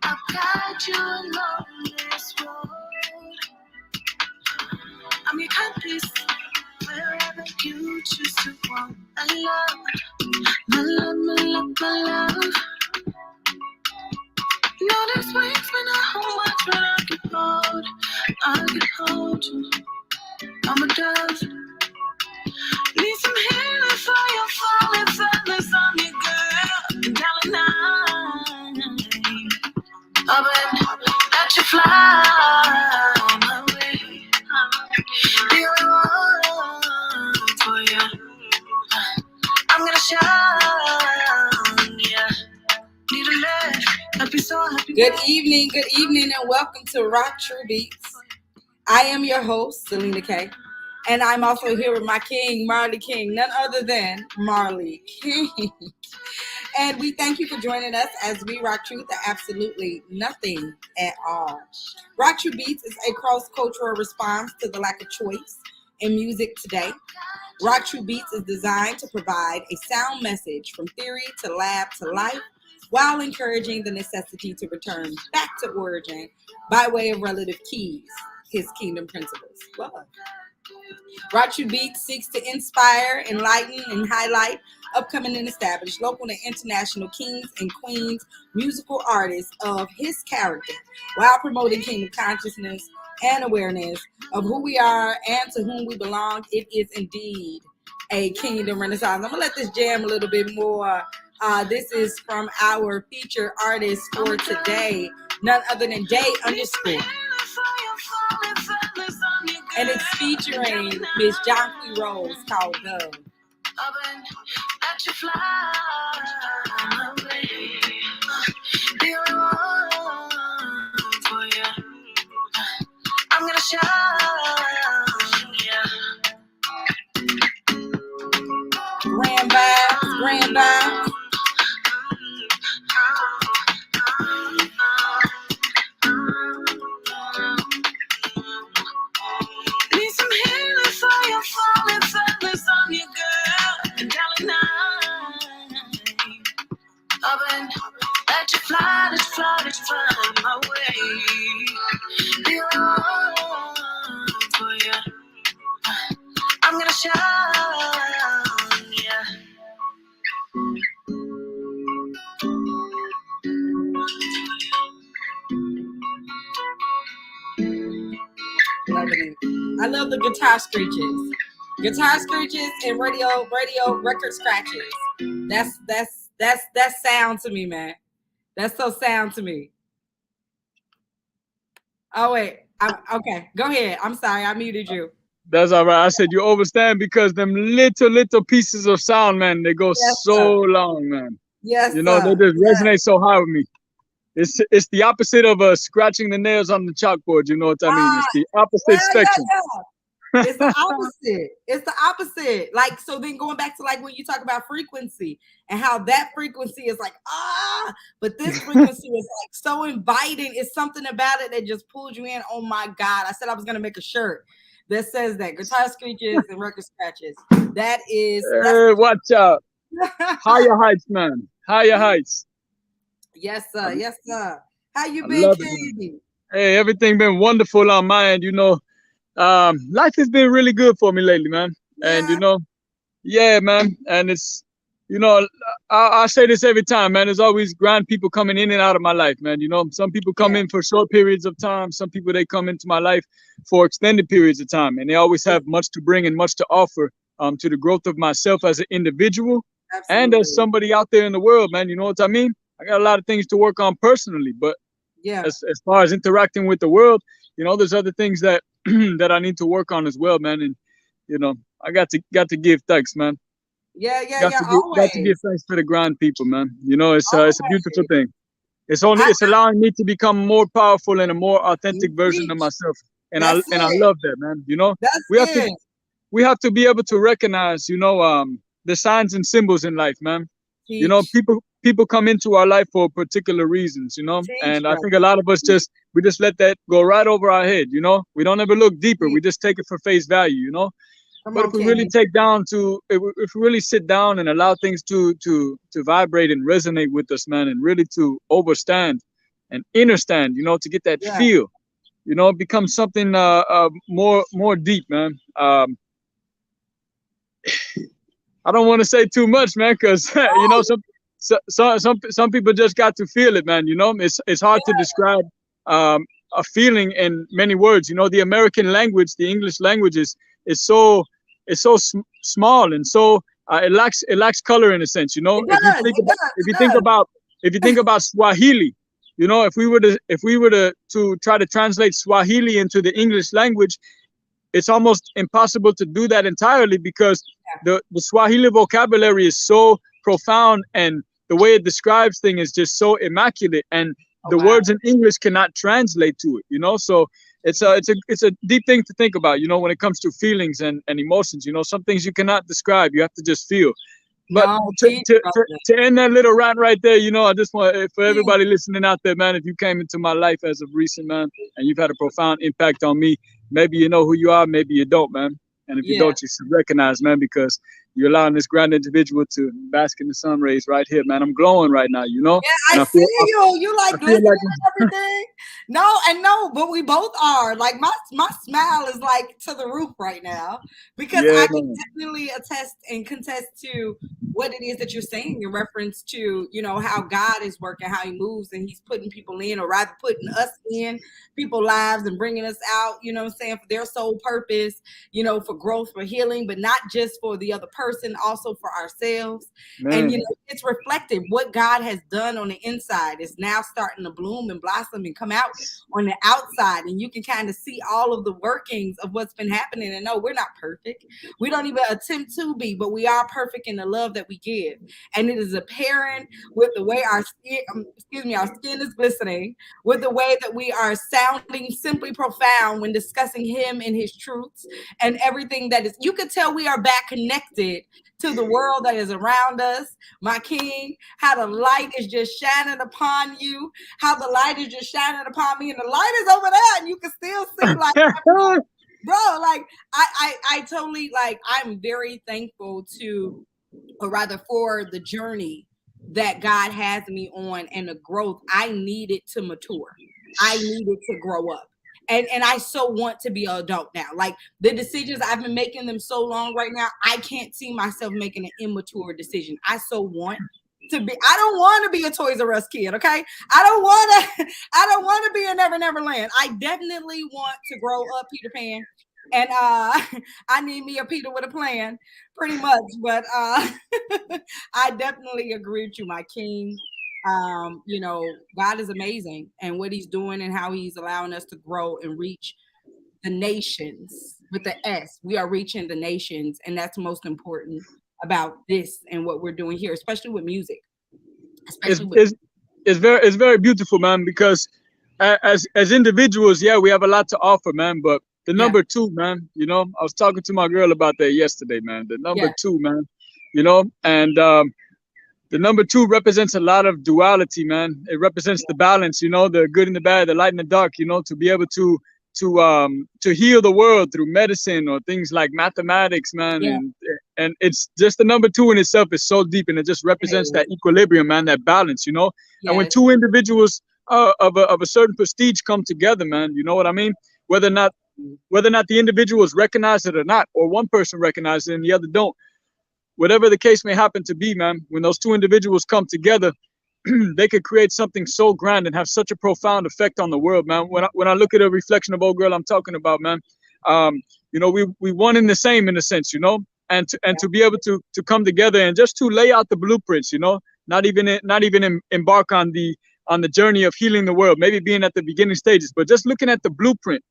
I'll guide you along this road. I'm your compass, wherever you choose to walk. I love, my love, my love, my love. No, this waves when I hold much, but I can hold you. I'm a dove. Need some healing for your falling feathers on me, girl. And darling, up and let you fly my way. The only one for you. I'm gonna shine, yeah. Need a leg, happy so happy. Good evening, and welcome to RockTrue Beatz. I am your host, Selena K, and I'm also here with my king, Marley King, none other than Marley King. And we thank you for joining us as we rock truth to absolutely nothing at all. RockTrue Beatz is a cross-cultural response to the lack of choice in music today. RockTrue Beatz is designed to provide a sound message from theory to lab to life, while encouraging the necessity to return back to origin by way of relative keys, his kingdom principles. Love. RockTrue Beatz seeks to inspire, enlighten, and highlight upcoming and established local and international kings and queens, musical artists of his character, while promoting kingdom consciousness and awareness of who we are and to whom we belong. It is indeed a kingdom renaissance. I'm going to let this jam a little bit more. This is from our featured artist for today, none other than Day _. And it's featuring Miss Jonquil Rose called Dove. I'm gonna shine, yeah. Grand vibes. Need some healing for your falling feathers on you, girl. And darling, up and let you fly my way. The only for you. I'm gonna shine, yeah. Loving it. I love the guitar screeches and radio record scratches. That's sound to me, man. That's so sound to me. Oh wait, okay. Go ahead. I'm sorry, I muted you. That's all right. I said you overstand because them little pieces of sound, man, they go so long, man. Yes, you know, they just resonate so high with me. It's the opposite of scratching the nails on the chalkboard. You know what I mean? It's the opposite spectrum. Yeah. It's the opposite. It's the opposite. Like, so then going back to like when you talk about frequency and how that frequency is like, but this frequency is like so inviting. It's something about it that just pulls you in. Oh my God. I said I was going to make a shirt that says that guitar screeches and record scratches. That is. Hey, watch out. Higher heights, man. Higher heights. Yes, sir. Yes, sir. How you been, King? Hey, everything been wonderful on my end. You know, life has been really good for me lately, man. Yeah. And, you know, yeah, man. And it's, you know, I say this every time, man. There's always grand people coming in and out of my life, man. You know, some people come in for short periods of time. Some people, they come into my life for extended periods of time. And they always have much to bring and much to offer to the growth of myself as an individual. Absolutely. And as somebody out there in the world, man. You know what I mean? I got a lot of things to work on personally, but as far as interacting with the world, you know, there's other things that that I need to work on as well, man. And you know, I got to give thanks, man. Got to give thanks to the grand people, man. You know, it's a beautiful thing. It's allowing me to become more powerful and a more authentic version of myself, and I love that, man. You know, we have to be able to recognize, you know, the signs and symbols in life, man. Teach. You know, people come into our life for particular reasons, you know, and I think a lot of us we just let that go right over our head, you know. We don't ever look deeper. We just take it for face value, you know. But if we really if we really sit down and allow things to vibrate and resonate with us, man, and really to overstand and understand, to get that Yeah. feel, it becomes something more deep, man. I don't want to say too much, man, because some people just got to feel it, man. It's hard to describe a feeling in many words. The American language, the English language is so small, and so it lacks color in a sense. It does. It does. If It you think does. about Swahili, if we were to try to translate Swahili into the English language, it's almost impossible to do that entirely, because the Swahili vocabulary is so profound, and the way it describes things is just so immaculate, and Oh, the wow. words in English cannot translate to it. So it's a deep thing to think about, when it comes to feelings and emotions. Some things you cannot describe, you have to just feel. But No, to, King, to, brother. to, to end that little rant right there, I just want, for King. everybody listening out there, man, if you came into my life as of recent, man, and you've had a profound impact on me, maybe you know who you are, maybe you don't, man. And if you Yeah. don't, you should recognize, man, because you're allowing this grand individual to bask in the sun rays right here, man. I'm glowing right now, Yeah, and I see you. You I like feel glistening like and everything. No, but we both are. Like my smile is like to the roof right now, because yeah, I can man. definitely attest and contest to what it is that you're saying in reference to, how God is working, how he moves, and he's putting people in, or rather putting us in people's lives and bringing us out, what I'm saying, for their sole purpose, for growth, for healing, but not just for the other person, also for ourselves. And Man. it's reflected. What God has done on the inside is now starting to bloom and blossom and come out on the outside, and you can kind of see all of the workings of what's been happening. And no, we're not perfect. We don't even attempt to be, but we are perfect in the love that we give. And it is apparent with the way our skin is glistening, with the way that we are sounding simply profound when discussing him and his truths, and everything that is, you could tell we are back connected to the world that is around us, my king, how the light is just shining upon you, how the light is just shining upon me, and the light is over there, and you can still see, like, bro, like, I totally, like, I'm very thankful to, or rather for the journey that God has me on, and the growth I needed to mature. I needed to grow up. And I so want to be an adult now. Like, the decisions I've been making them so long right now, I can't see myself making an immature decision. I so want to be, I don't want to be a Toys R Us kid, okay? I don't want to be a Never Land. I definitely want to grow up Peter Pan. And I need me a Peter with a plan, pretty much. But I definitely agree with you, my king. God is amazing, and what he's doing and how he's allowing us to grow and reach the nations with the S. We are reaching the nations, and that's most important about this and what we're doing here, especially with music. it's, Especially with it's, it's very beautiful, man, because as individuals, yeah, we have a lot to offer, man. But the yeah, number two, man, I was talking to my girl about that yesterday, man. The number yeah, two, man, and the number two represents a lot of duality, man. It represents the balance, the good and the bad, the light and the dark, to be able to heal the world through medicine or things like mathematics, man. yeah, And it's just the number two in itself is so deep, and it just it represents is. that equilibrium, man, that balance, And when Yes, two individuals of a certain prestige come together, man, you know what I mean? Whether or not the individuals recognize it or not, or one person recognizes it and the other don't, whatever the case may happen to be, man, when those two individuals come together, they could create something so grand and have such a profound effect on the world, man. When I look at a reflection of old girl I'm talking about, man, we one in the same in a sense, and to be able to come together and just to lay out the blueprints, not even embark on the journey of healing the world, maybe being at the beginning stages, but just looking at the blueprint,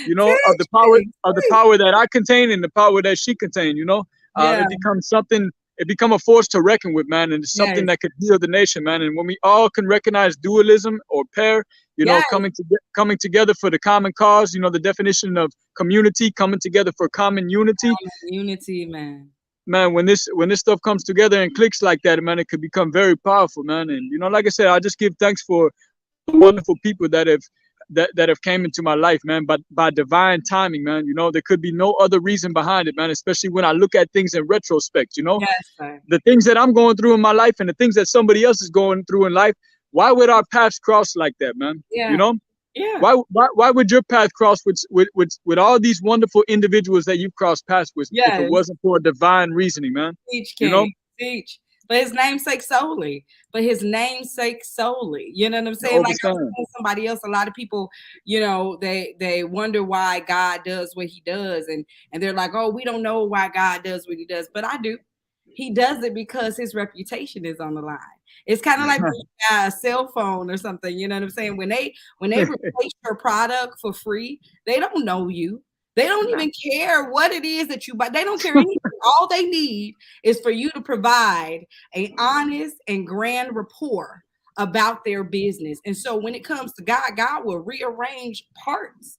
of the power that I contain and the power that she contained, yeah, it becomes something. It become a force to reckon with, man, and it's something yes, that could heal the nation, man. And when we all can recognize dualism or pair, yes. coming together for the common cause, the definition of community, coming together for common unity, Unity, man. man. When this stuff comes together and clicks like that, man, it could become very powerful, man. And like I said, I just give thanks for the wonderful people that have came into my life, man, but by divine timing, man. There could be no other reason behind it, man, especially when I look at things in retrospect. Yes, sir. The things that I'm going through in my life and the things that somebody else is going through in life why would our paths cross like that, man? You Yeah. know, Yeah. why would your path cross with all these wonderful individuals that you've crossed paths with if it Yes. wasn't for divine reasoning, man? Teach, You King. know, Teach. For his namesake solely. For his namesake solely. You know what I'm you saying? Like I was understand? telling somebody else, a lot of people, they wonder why God does what he does. And they're like, oh, we don't know why God does what he does. But I do. He does it because his reputation is on the line. It's kind of like when you got a cell phone or something, you know what I'm saying? When they replace your product for free, they don't know you. They don't even care what it is that you buy. They don't care anything. All they need is for you to provide an honest and grand rapport about their business. And so when it comes to God, God will rearrange parts.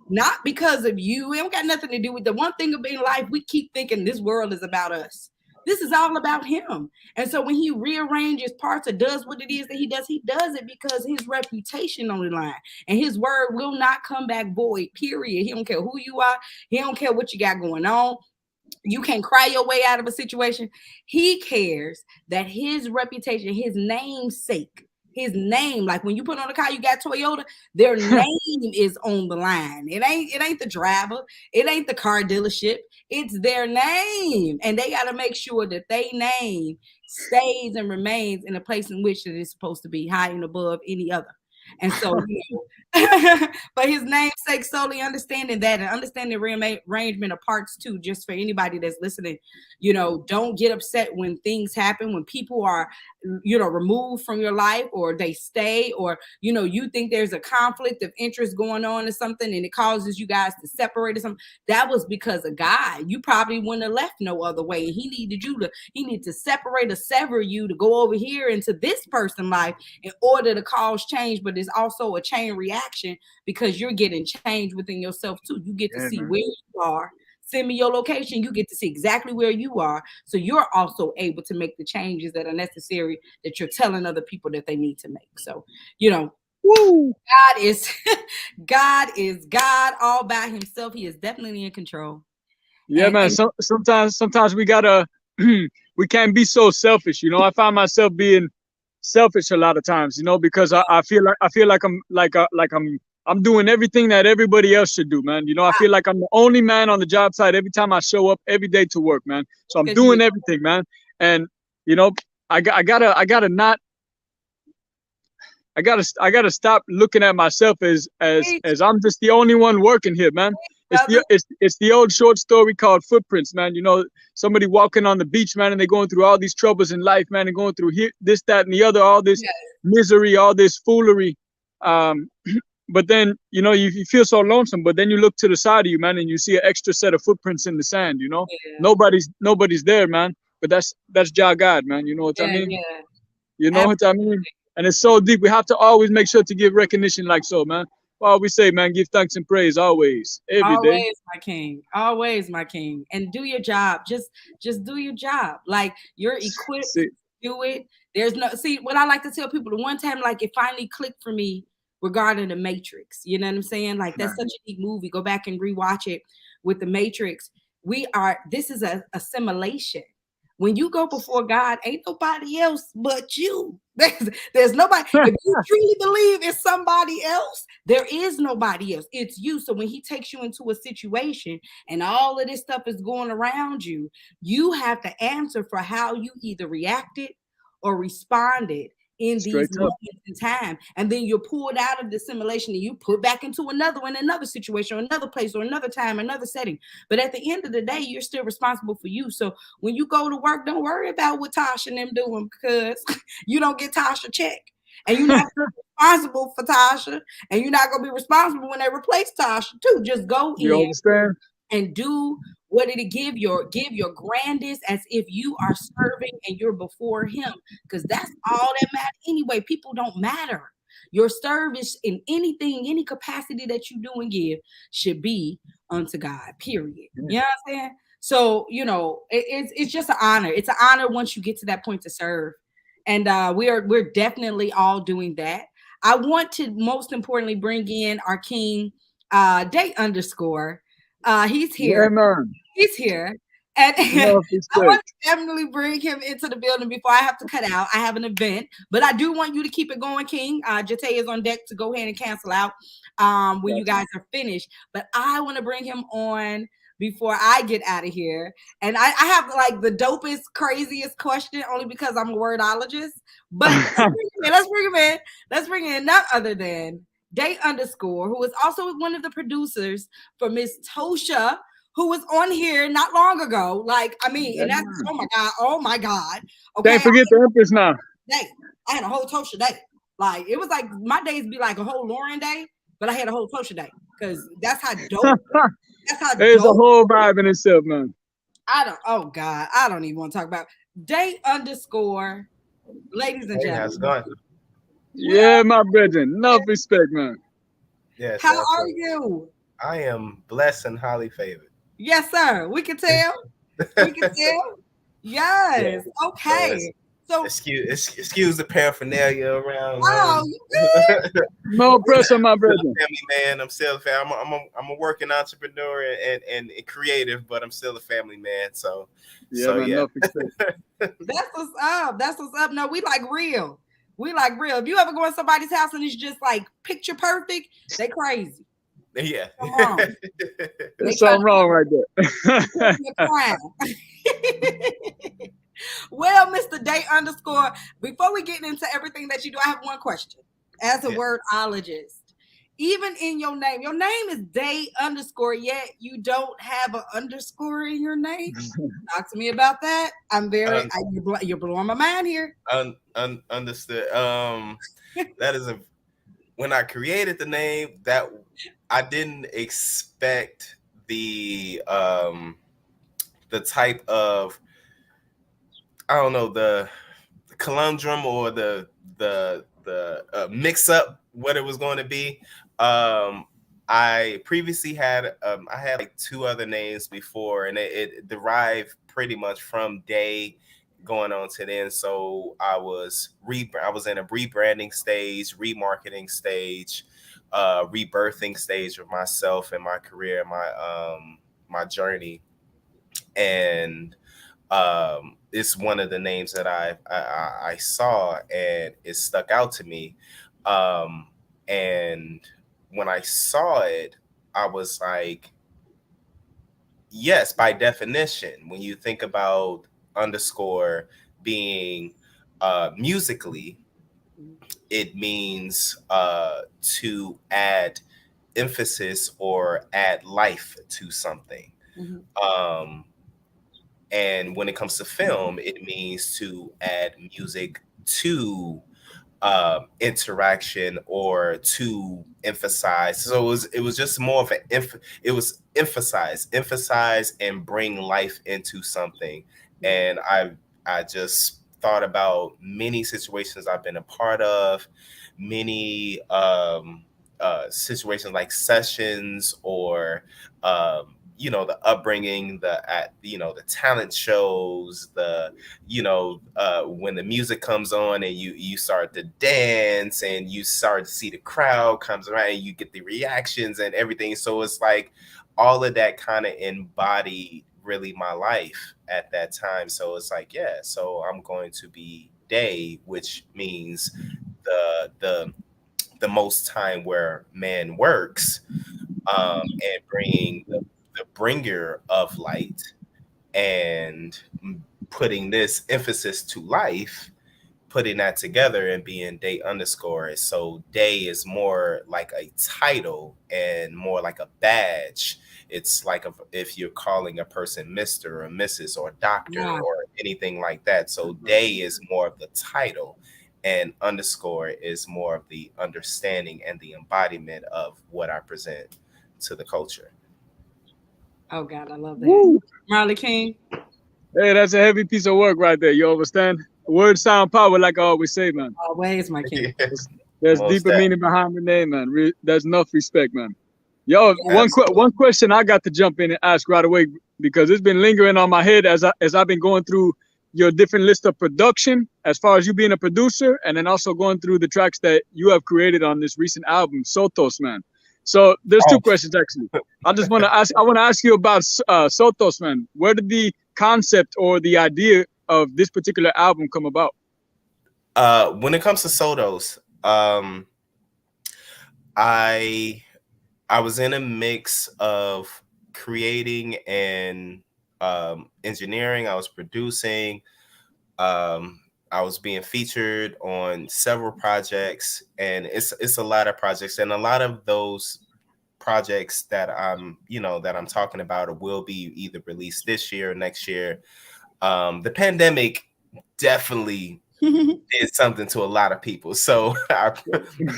Not because of you. It don't got nothing to do with the one thing of being life. We keep thinking this world is about us. This is all about him. And so when he rearranges parts or does what it is that he does it because his reputation on the line. And his word will not come back void, period. He don't care who you are. He don't care what you got going on. You can cry your way out of a situation. He cares that his reputation, his namesake, his name, like when you put on a car, you got Toyota, their name is on the line. It ain't the driver, it ain't the car dealership, it's their name. And they got to make sure that their name stays and remains in a place in which it is supposed to be, high and above any other. And so, but his namesake solely understanding that and understanding the rearrangement of parts too, just for anybody that's listening, don't get upset when things happen, when people are, removed from your life or they stay, or, you think there's a conflict of interest going on or something and it causes you guys to separate or something. That was because of God. You probably wouldn't have left no other way. And he needed to separate or sever you to go over here into this person's life in order to cause change. But it's also a chain reaction because you're getting change within yourself too. You get to see man. where you are. Send me your location. You get to see exactly where you are. So you're also able to make the changes that are necessary that you're telling other people that they need to make. So, Woo. God is God is God all by himself. He is definitely in control. Yeah, man. And Sometimes we gotta we can't be so selfish. I find myself being selfish a lot of times. Because I feel like I'm doing everything that everybody else should do, man. I feel like I'm the only man on the job site every time I show up every day to work, man. So I'm doing everything, man. And you know, I gotta not I gotta stop looking at myself as I'm just the only one working here, man. It's the old short story called Footprints, man. Somebody walking on the beach, man, and they're going through all these troubles in life, man, and going through this, that, and the other, all this misery, all this foolery. But then you feel so lonesome. But then you look to the side of you, man, and you see an extra set of footprints in the sand. Nobody's there, man. But that's Jah God, man. You know what I mean? Yeah. You know what I mean? And it's so deep. We have to always make sure to give recognition like so, man. Well, we say, man, give thanks and praise always, every day. Always, my king. Always, my king. And do your job. Just do your job. Like you're equipped to do it. There's no what I like to tell people. The one time, like it finally clicked for me regarding the Matrix. You know what I'm saying? Like that's such a deep movie. Go back and rewatch it with the Matrix. This is a assimilation. When you go before God, ain't nobody else but you. There's nobody. If you truly believe it's somebody else, there is nobody else. It's you. So when he takes you into a situation and all of this stuff is going around you, you have to answer for how you either reacted or responded in these moments in time. And then you're pulled out of the simulation and you put back into another situation or another place or another time, another setting. But at the end of the day, you're still responsible for you. So when you go to work, don't worry about what Tasha and them doing because you don't get Tasha check. And you're not responsible for Tasha. And you're not going to be responsible when they replace Tasha too. Just go you in understand? and do what it give your grandest as if you are serving and you're before him, because that's all that matters anyway. People don't matter. Your service in anything, any capacity that you do and give should be unto God, period. You know what I'm saying? So, it's just an honor. It's an honor once you get to that point to serve. And we're definitely all doing that. I want to most importantly bring in our king, Day_. He's here. Yeah, man. He's here. And Enough I want respect. to definitely bring him into the building before I have to cut out. I have an event, but I do want you to keep it going, King. Jate is on deck to go ahead and cancel out when you Gotcha. guys are finished. But I want to bring him on before I get out of here. And I have like the dopest, craziest question only because I'm a wordologist. But let's bring him in. Let's bring in none other than Day Underscore, who is also one of the producers for Miss Tosha, who was on here not long ago. Like, I mean, Yeah, and that's man. oh my God. Okay. Can't forget the Empress now. I had a whole Tosha day. Like, it was like my days be like a whole Lauren day, but I had a whole Tosha day because that's how dope. That's how It's a dope. whole vibe in itself, man. Oh God, I don't even want to talk about Day Underscore, ladies and Hey, how's it gentlemen. going? Yeah, my brethren. Enough respect, man. Yes, How are absolutely. you? I am blessed and highly favored. Yes, sir. We can tell. We can tell. Yeah. Yes. Okay. So, Excuse the paraphernalia around. oh, you good? No pressure, my I'm still a brethren. family man. I'm still a family. I'm a working entrepreneur and creative, but I'm still a family man. So Yeah, man. yeah. Enough respect. That's what's up. That's what's up. No, we like real. We like real. If you ever go in somebody's house and it's just like picture perfect, they crazy. Yeah. Something wrong. There's something wrong right there. Well, Mr. Day Underscore, before we get into everything that you do, I have one question. As a wordologist, even in your name is Day Underscore, yet you don't have an underscore in your name. Talk to me about that. I'm very, you're blowing my mind here. Understood. That is when I created the name, that I didn't expect the type of, I don't know, the conundrum or the mix up what it was going to be. I previously had I had like two other names before, and it derived pretty much from Day going on to then. So I was in a rebranding stage, remarketing stage, rebirthing stage of myself and my career, my journey, and it's one of the names that I saw and it stuck out to me. And when I saw it, I was like, yes, by definition, when you think about underscore being musically, it means to add emphasis or add life to something. And when it comes to film, it means to add music to interaction or to emphasize. So it was just more of an it was emphasize and bring life into something. And I just thought about many situations I've been a part of, many situations like sessions or the upbringing, the talent shows, when the music comes on and you start to dance and you start to see the crowd comes around and you get the reactions and everything. So it's like all of that kind of embodied really my life at that time. So it's like, yeah, so I'm going to be Day, which means the most time where man works, and bringing the bringer of light and putting this emphasis to life, putting that together and being Day underscore. So Day is more like a title and more like a badge. It's like if you're calling a person Mr. or Mrs. or Doctor or anything like that. So Day is more of the title and underscore is more of the understanding and the embodiment of what I present to the culture. Oh God, I love that. Woo. Marley King. Hey, that's a heavy piece of work right there. You understand? Word, sound, power, like I always say, man. Always, my king. There's deeper meaning behind the name, man. There's enough respect, man. Yo, one question I got to jump in and ask right away because it's been lingering on my head as I've been going through your different list of production, as far as you being a producer, and then also going through the tracks that you have created on this recent album, Sotos, man. So there's two questions actually. I want to ask you about Sotos, man. Where did the concept or the idea of this particular album come about? When it comes to solos, I I was in a mix of creating and engineering. I was producing. Um, I was being featured on several projects, and it's a lot of projects, and a lot of those projects that I'm talking about or will be either released this year or next year. The pandemic definitely did something to a lot of people. So,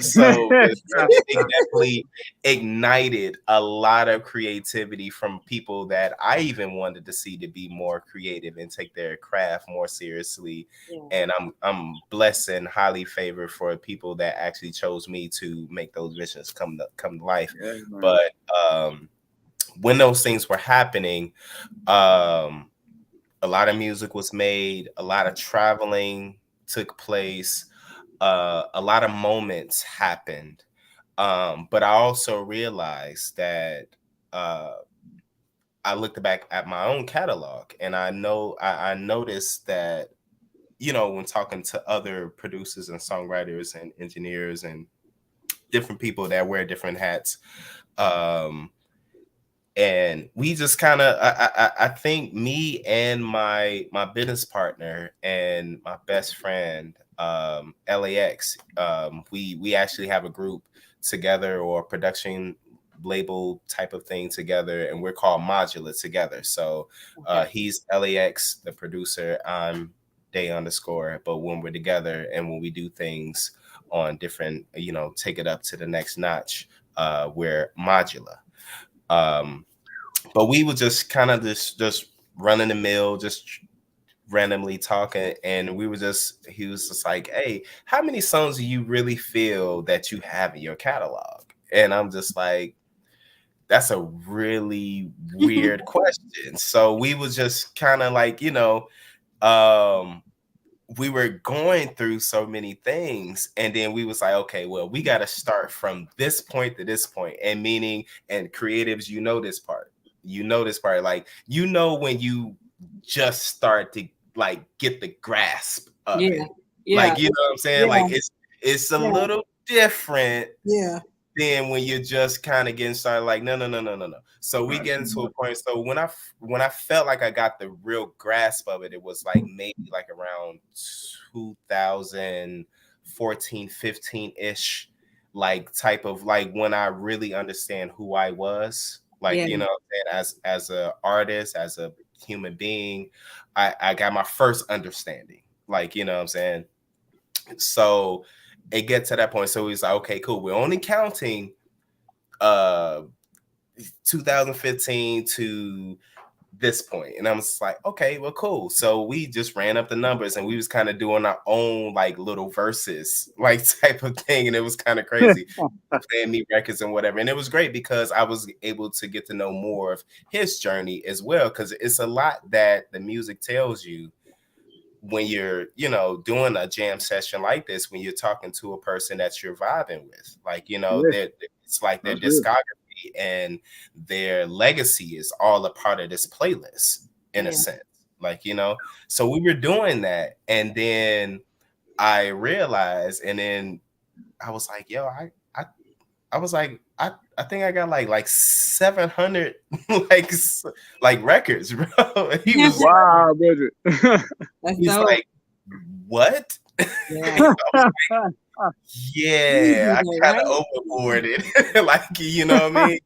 so the pandemic definitely ignited a lot of creativity from people that I even wanted to see to be more creative and take their craft more seriously. Yeah. And I'm blessed and highly favored for people that actually chose me to make those visions come to life. Yeah, man. But when those things were happening, um, a lot of music was made, a lot of traveling took place, a lot of moments happened. But I also realized that uh, I looked back at my own catalog, and I noticed that, when talking to other producers and songwriters and engineers and different people that wear different hats, um, and we just kind of I think me and my business partner and my best friend, LAX, we actually have a group together, or production label type of thing together, and we're called Modular together. So Okay. he's LAX, the producer, I'm Day underscore, but when we're together and when we do things on different, take it up to the next notch, we're Modular. um but we were just kind of just running the mill, just randomly talking, and he was just like, hey, how many songs do you really feel that you have in your catalog? And I'm just like, that's a really weird question. So we was just kind of like, um we were going through so many things, and then we was like, okay, well, we got to start from this point to this point, and meaning, and creatives, this part, like, when you just start to like get the grasp of Yeah. it, Yeah. like, you know what I'm saying, Yeah. like it's a Yeah. little different Yeah. then when you're just kind of getting started, like, no, no, no, no, no, no. So we Right. get into a point. So when I felt like I got the real grasp of it, it was like maybe like around 2014, 15 ish, like type of like when I really understand who I was, like, Yeah. what I'm saying, as a artist, as a human being, I got my first understanding, like, what I'm saying. So it gets to that point. So he's like, okay, cool. We're only counting uh 2015 to this point. And I'm just like, okay, well, cool. So we just ran up the numbers, and we was kind of doing our own like little verses, like type of thing. And it was kind of crazy, playing me records and whatever. And it was great because I was able to get to know more of his journey as well. Cause it's a lot that the music tells you when you're, doing a jam session like this, when you're talking to a person that you're vibing with, like, Yeah, it's like their that's real. discography and their legacy is all a part of this playlist in a Yeah. sense, like, so we were doing that. And then I realized, and then I was like, yo, I was like, I think I got like 700 like like records, bro. He was Wow, brother. That's He's dope. like, what? Yeah. Yeah, I Easy, kind right? of overboarded. Like, you know what I mean?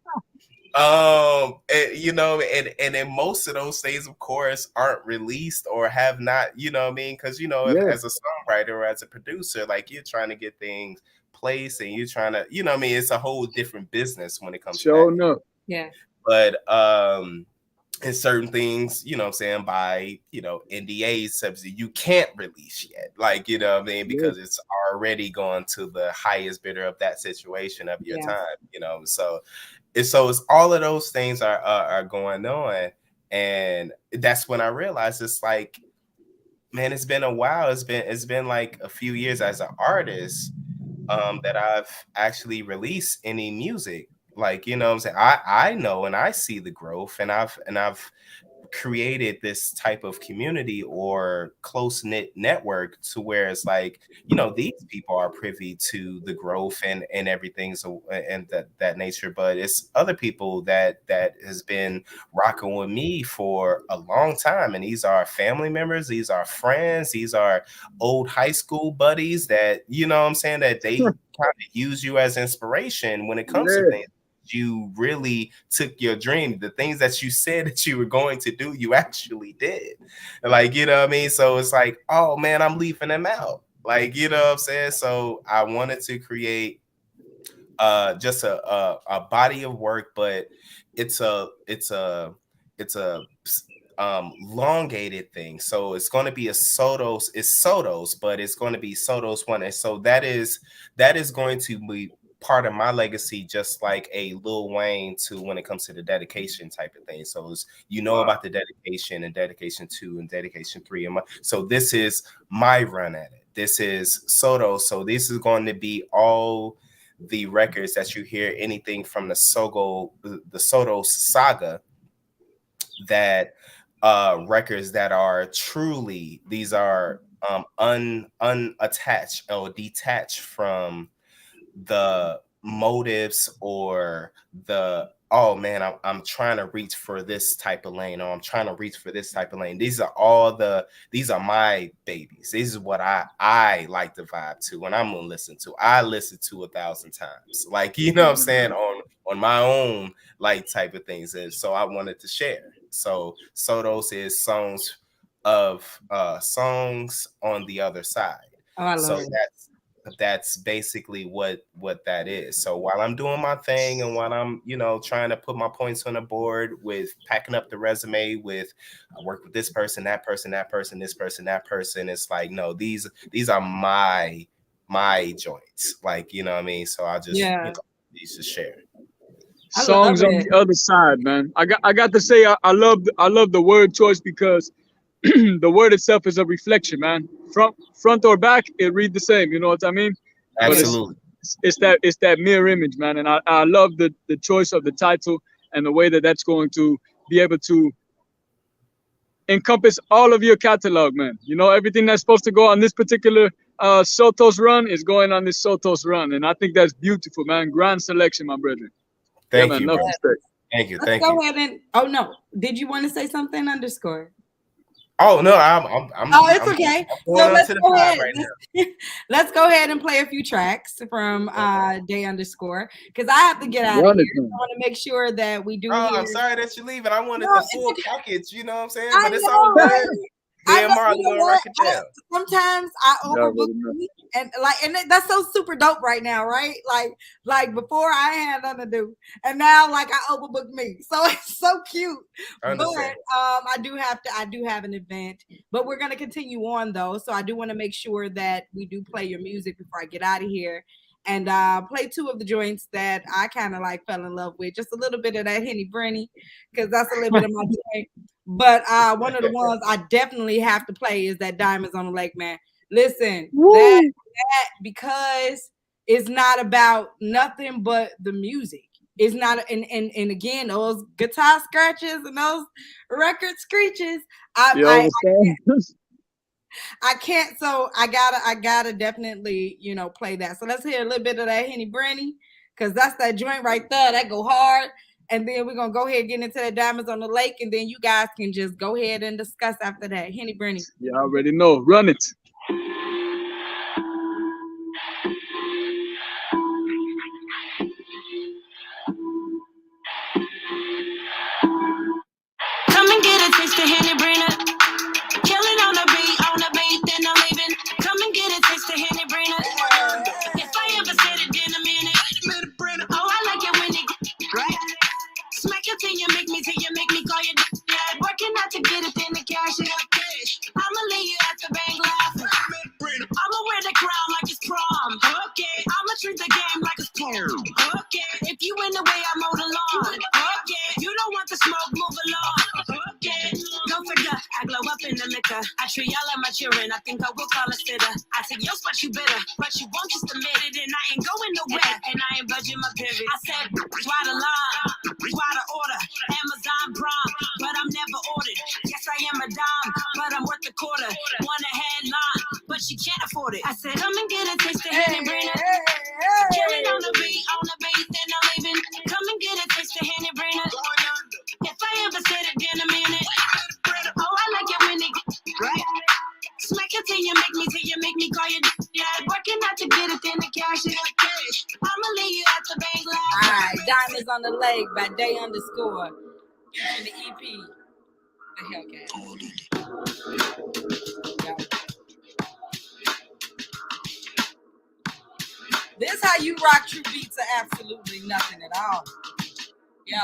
And then most of those things, of course, aren't released or have not, you know what I mean? Because, Yeah, as a songwriter or as a producer, like, you're trying to get things placed, and you're trying to, you know what I mean? It's a whole different business when it comes to that. sure enough. Yeah. But and certain things, what I'm saying, by, NDAs, subsidy, you can't release yet. Like, you know what I mean? Yeah, Because it's already gone to the highest bidder of that situation of your Yeah. time. So it's all of those things are going on. And that's when I realized, it's like, man, it's been a while. It's been like a few years as an artist, that I've actually released any music. Like, what I'm saying, I know and I see the growth, and I've created this type of community or close knit network to where it's like, you know, these people are privy to the growth and everything, so and that nature, but it's other people that has been rocking with me for a long time, and these are family members, these are friends, these are old high school buddies that, you know what I'm saying, that they kind of use you as inspiration when it comes to things. You really took your dream, the things that you said that you were going to do, you actually did. Like, you know what I mean? So it's like, oh man, I'm leaving them out. Like, you know what I'm saying? So I wanted to create just a body of work, but it's a elongated thing. So it's going to be it's Soto's, but it's going to be Soto's one. And so that is going to be part of my legacy, just like a Lil Wayne to when it comes to the dedication type of thing. So it's, you know, about the dedication and dedication 2 and dedication 3. And so this is my run at it. This is Soto. So this is going to be all the records that you hear, anything from the Soto saga, that records that are truly, these are unattached or detached from the motives or the, oh man, I'm trying to reach for this type of lane, or I'm trying to reach for this type of lane. These are my babies. This is what I like to vibe to, and I'm gonna listen to. I listen to 1,000 times, like, you know what I'm saying, on my own, like, type of things. And so I wanted to share. So Sotos is songs on the other side. Oh, I love so it. That's basically what that is. So while I'm doing my thing and while I'm, you know, trying to put my points on the board with packing up the resume with, I work with this person, that person, that person, this person, that person, it's like, no, these are my joints, like, you know what I mean? So I just, you know, these to share. Songs on the other side, man. I got to say, I love the word choice, because the word itself is a reflection, man. Front or back, it read the same. You know what I mean? Absolutely. But it's that mirror image, man. And I love the choice of the title and the way that that's going to be able to encompass all of your catalog, man. You know, everything that's supposed to go on this particular Sotos run is going on this Sotos run, and I think that's beautiful, man. Grand selection, my brethren. Thank you. Thank you. Let's go ahead and. Oh no, did you want to say something? Underscore. Oh no, I'm it's okay. So let's go ahead. Let's go ahead and play a few tracks from Day Underscore, because I have to get out of here. I want to make sure that we do. I'm sorry that you're leaving. I wanted the full package. You know what I'm saying? But it's all good. Sometimes I overbook me, and that's so super dope right now, right? Like before I had nothing to do, and now like I overbooked me, so it's so cute. But I do have an event, but we're gonna continue on though. So I do want to make sure that we do play your music before I get out of here, and play 2 of the joints that I kind of like fell in love with, just a little bit of that Henny Brenny, because that's a little bit of my joint. But one of the ones I definitely have to play is that Diamonds on the Lake, man. Listen, that because it's not about nothing but the music. It's not, and again, those guitar scratches and those record screeches. I can't. So I gotta definitely, you know, play that. So let's hear a little bit of that Henny Brenny, because that's that joint right there that go hard. And then we're going to go ahead and get into the Diamonds on the Lake. And then you guys can just go ahead and discuss after that. Henny Brenny. You already know. Run it. Come and get a taste of Henny Brenny. Killing on the beat, then I'm leaving. Come and get a taste of Henny Brenny. If I ever said it in a minute. Oh, I like it when it right. Smack it till you make me call you dad. Working out to get it, then the cash it up. I'ma leave you at the bank laughing. I'ma wear the crown like it's prom. Okay, I'ma treat the game like it's porn. Okay, if you in the way, I mow the lawn. Okay, you don't want the smoke, move along. Okay, don't forget, I glow up in the liquor. I treat y'all like my children. I think I will call a sitter. I said, yo, spot you bitter, but you won't just admit it, and I ain't going nowhere, and I ain't budging my pivot. I said, why the line? Why the order? Amazon Prime, but I'm never ordered. All right, Diamonds on the Lake by Day underscore. And the EP. The Hellcat. Yo. This how you rock true beats are absolutely nothing at all. Yo.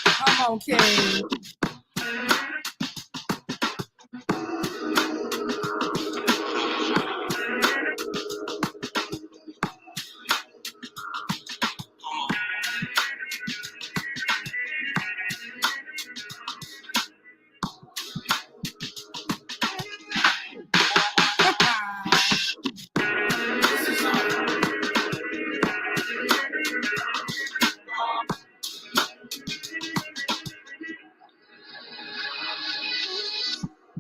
Come on, King.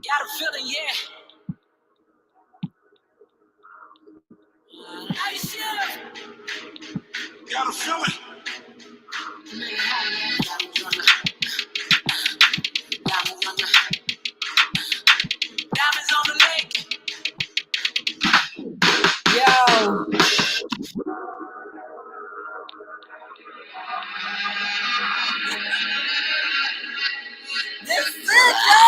Got a feeling, yeah. Hey, Chef. Got a feeling. Diamonds on the lake. Yo. This is it, yo.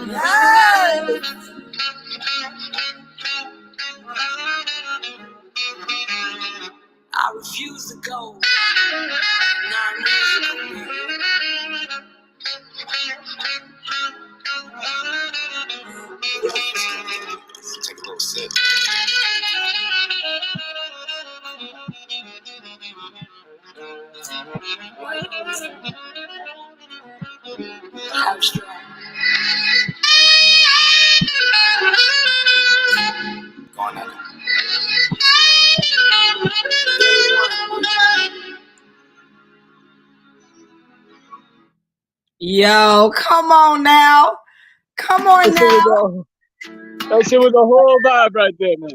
Yes. I refuse to go. Take a little sip. Going at it. Yo, come on now. Come on now. That shit was a whole vibe right there, man.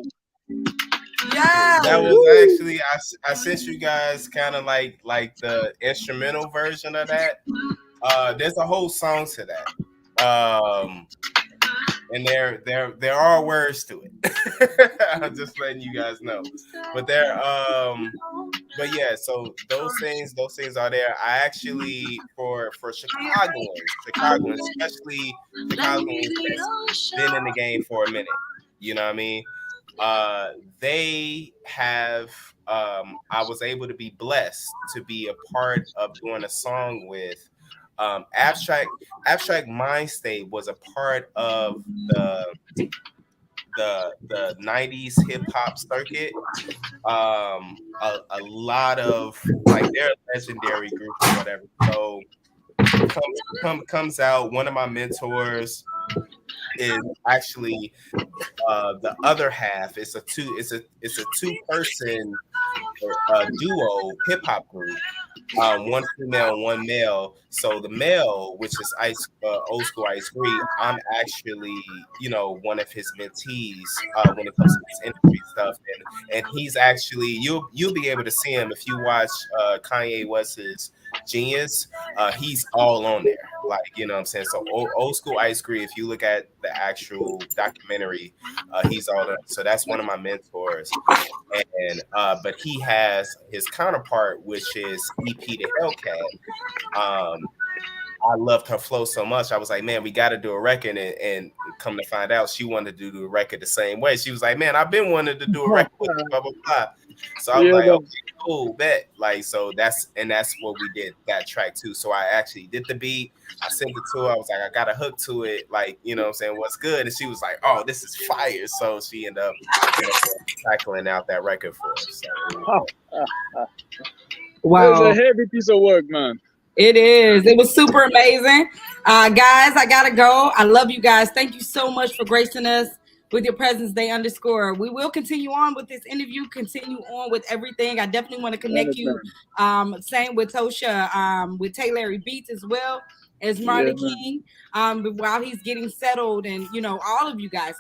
Yeah. That was actually I sent you guys kind of like the instrumental version of that. There's a whole song to that. And there are words to it. I'm just letting you guys know. But but yeah, so those things are there. I actually for Chicagoans, especially Chicagoans that's been in the game for a minute, you know what I mean? They have I was able to be blessed to be a part of doing a song with Abstract Mind State was a part of the 90s hip hop circuit. A lot of like they're a legendary group or whatever. So comes out one of my mentors is actually the other half. It's a two-person duo hip hop group. One female and one male. So the male, which is old school Ice Free, I'm actually, one of his mentees when it comes to this industry stuff. And he's actually you'll be able to see him if you watch Kanye West's Genius, he's all on there. Like, you know what I'm saying? So old school Ice Cream, if you look at the actual documentary, he's all there. So that's one of my mentors. And but he has his counterpart, which is EP the Hellcat. I loved her flow so much. I was like, man, we got to do a record. And come to find out, she wanted to do the record the same way. She was like, man, I've been wanting to do a record with you, blah, blah, blah. So I was Yeah, like, man. okay, cool, bet. Like, so that's what we did that track too. So I actually did the beat. I sent it to her. I was like, I got a hook to it. Like, you know what I'm saying? What's good? And she was like, oh, this is fire. So she ended up, you know, tackling out that record for us. So, It's a Wow. heavy piece of work, man. It is. It was super amazing. Guys, I gotta go. I love you guys. Thank you so much for gracing us with your presence day underscore. We will continue on with this interview, continue on with everything. I definitely want to I connect you. understand. Same with Tosha, with Taylor Beats as well as Yeah, Marley man. King. But while he's getting settled, and all of you guys,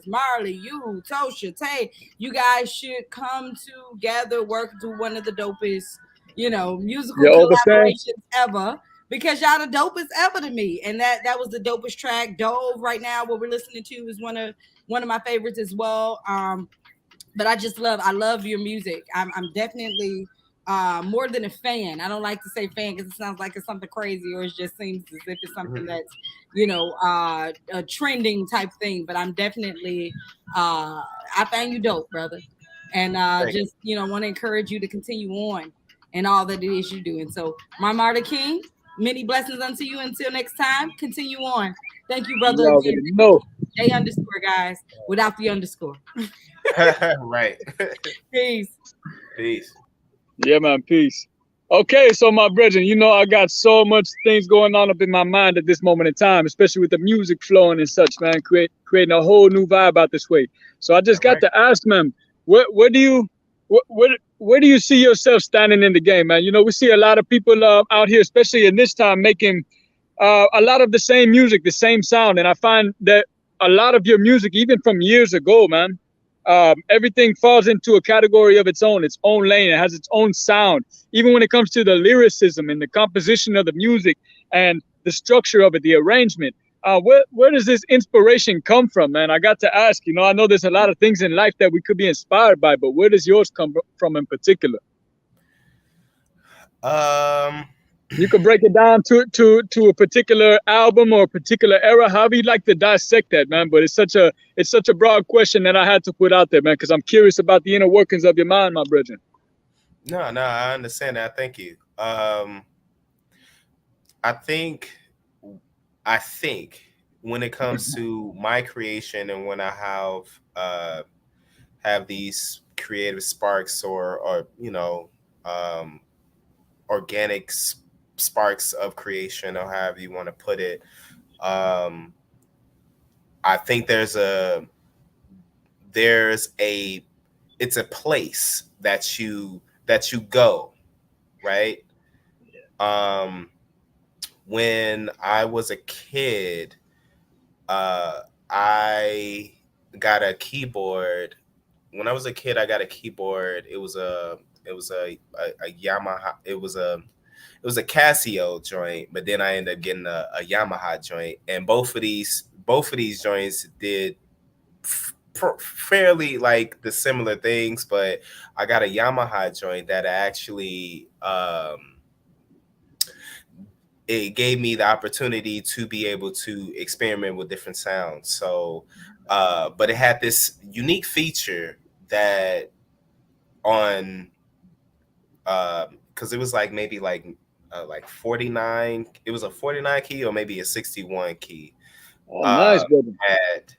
Marley, you, Tosha, Tay, you guys should come together, work, do one of the dopest, musical You overstand? collaborations ever, because y'all the dopest ever to me. And that was the dopest track. Dove right now, what we're listening to is one of my favorites as well. But I love your music. I'm definitely more than a fan. I don't like to say fan because it sounds like it's something crazy, or it just seems as if it's something mhm. that's a trending type thing. But I'm definitely I find you dope, brother, and Thank just want to encourage you to continue on and all that it is you do. And so, my Marta King, many blessings unto you. Until next time, continue on. Thank you, brother. You Again, already know. J underscore guys without the underscore. you. Right. Peace. Peace. Yeah, man. Peace. Okay, so my brethren, I got so much things going on up in my mind at this moment in time, especially with the music flowing and such, man, creating a whole new vibe out this way. So I just All got right. to ask, man, where do you where do you see yourself standing in the game, man? We see a lot of people out here, especially in this time, making a lot of the same music, the same sound, and I find that a lot of your music, even from years ago, man, everything falls into a category of its own lane. It has its own sound, even when it comes to the lyricism and the composition of the music and the structure of it, the arrangement. Where does this inspiration come from, man? I got to ask. I know there's a lot of things in life that we could be inspired by, but where does yours come from in particular? Um, You could break it down to a particular album or a particular era, however you'd like to dissect that, man. But it's such a broad question that I had to put out there, man, because I'm curious about the inner workings of your mind, my brethren. no, I understand that. Thank you. I think, I think when it comes to my creation and when I have these creative sparks or um, organic sparks of creation or however you want to put it, um, I think there's a it's a place that you go, right? Um, when I was a kid, I got a keyboard. When I was a kid, I got a keyboard. It was a Yamaha. It was a Casio joint, but then I ended up getting a Yamaha joint, and both of these joints did fairly like the similar things, but I got a Yamaha joint that actually it gave me the opportunity to be able to experiment with different sounds. So, but it had this unique feature that on because it was like maybe like 49. It was a 49 key or maybe a 61 key. Oh, nice, brother. Had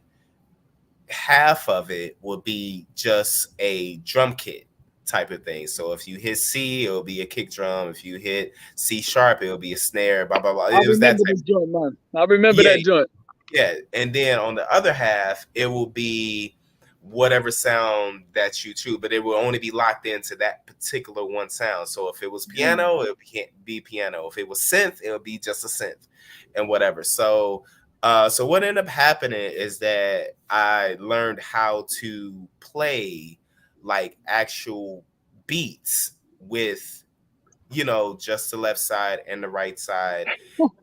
half of it would be just a drum kit type of thing. So if you hit C, it'll be a kick drum. If you hit C sharp, it'll be a snare. Blah blah blah. I It was that remember type. this joint, man. I remember Yeah, that joint. yeah. And then on the other half, it will be whatever sound that you choose, but it will only be locked into that particular one sound. So if it was piano, it can't be piano. If it was synth, it'll be just a synth and whatever. So what ended up happening is that I learned how to play like actual beats with you know, just the left side and the right side.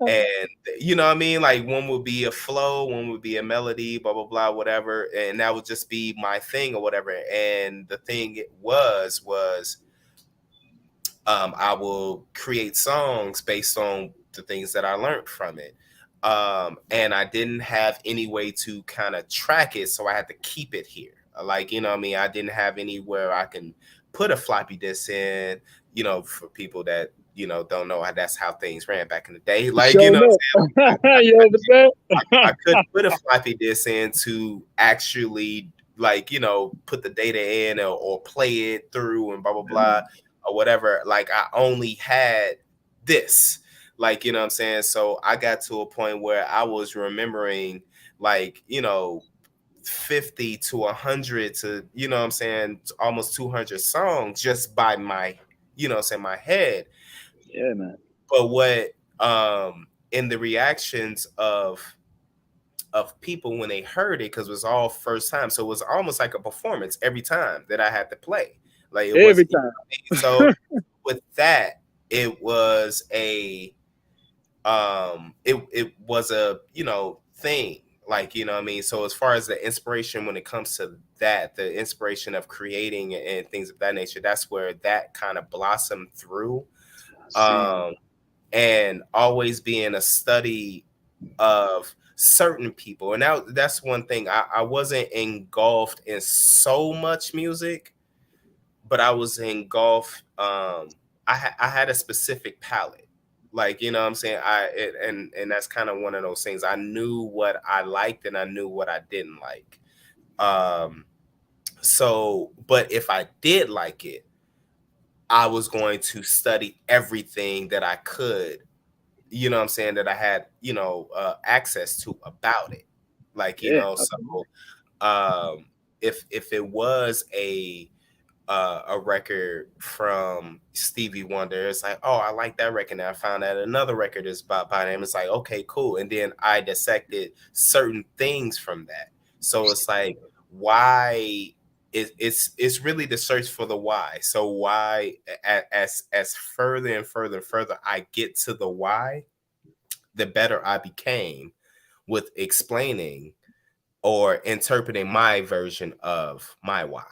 And you know what I mean? Like one would be a flow, one would be a melody, blah blah blah, whatever. And that would just be my thing or whatever. And the thing it was I will create songs based on the things that I learned from it. And I didn't have any way to kind of track it, so I had to keep it here. Like, you know what I mean? I didn't have anywhere I can put a floppy disk in, you know, for people that, you know, don't know how that's how things ran back in the day. Like, you Showing know what I'm saying? up. You understand? I couldn't put a floppy disk in to actually, like, you know, put the data in or play it through and blah blah blah or whatever. Like I only had this, like, you know what I'm saying? So I got to a point where I was remembering, like, you know, 50 to 100 to, you know what I'm saying, almost 200 songs just by my, you know what I'm saying, my head. Yeah, man. But what in the reactions of people when they heard it, because it was all first time, so it was almost like a performance every time that I had to play, like it was, Every you time. know, so with that it was a it was a, you know, thing, like, you know what I mean? So as far as the inspiration when it comes to that, the inspiration of creating and things of that nature, that's where that kind of blossomed through. See, man. um and always being a study of certain people. And that's one thing. I wasn't engulfed in so much music, but I was engulfed. I had a specific palette. Like, you know what I'm saying? And that's kind of one of those things. I knew what I liked and I knew what I didn't like. Um, so, but if I did like it, I was going to study everything that I could, you know what I'm saying, that I had, you know, access to about it. Like, you Yeah, know, absolutely. so if it was a record from Stevie Wonder, it's like, oh, I like that record. And I found out another record is by him. It's like, okay, cool. And then I dissected certain things from that. So it's like, why it's really the search for the why. So why, as further and further and further I get to the why, the better I became with explaining or interpreting my version of my why.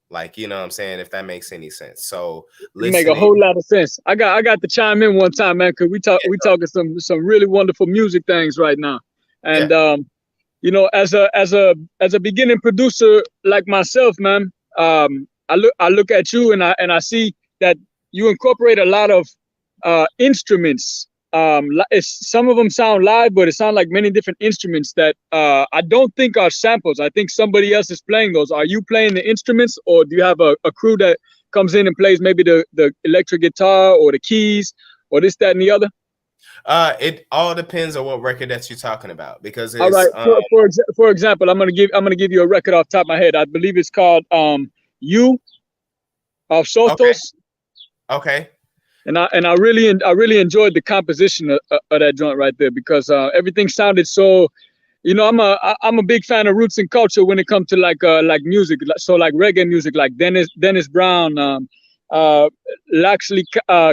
Like, you know what I'm saying? If that makes any sense. So It make a listening, whole lot of sense. I got to chime in one time, man, because yeah, we talking some really wonderful music things right now. yeah. And you know, as a beginning producer like myself, man, I look at you and I see that you incorporate a lot of instruments. Some of them sound live, but it sounds like many different instruments that I don't think are samples. I think somebody else is playing those. Are you playing the instruments, or do you have a crew that comes in and plays maybe the electric guitar or the keys or this, that, and the other? It all depends on what record that you're talking about, because All it's right. For example, I'm gonna give you a record off the top of my head. I believe it's called "You" of okay, Sotos, okay. and I really enjoyed the composition of that joint right there because everything sounded so. You know, I'm a big fan of roots and culture when it comes to like music. So like reggae music, like Dennis Brown, uh, Laxley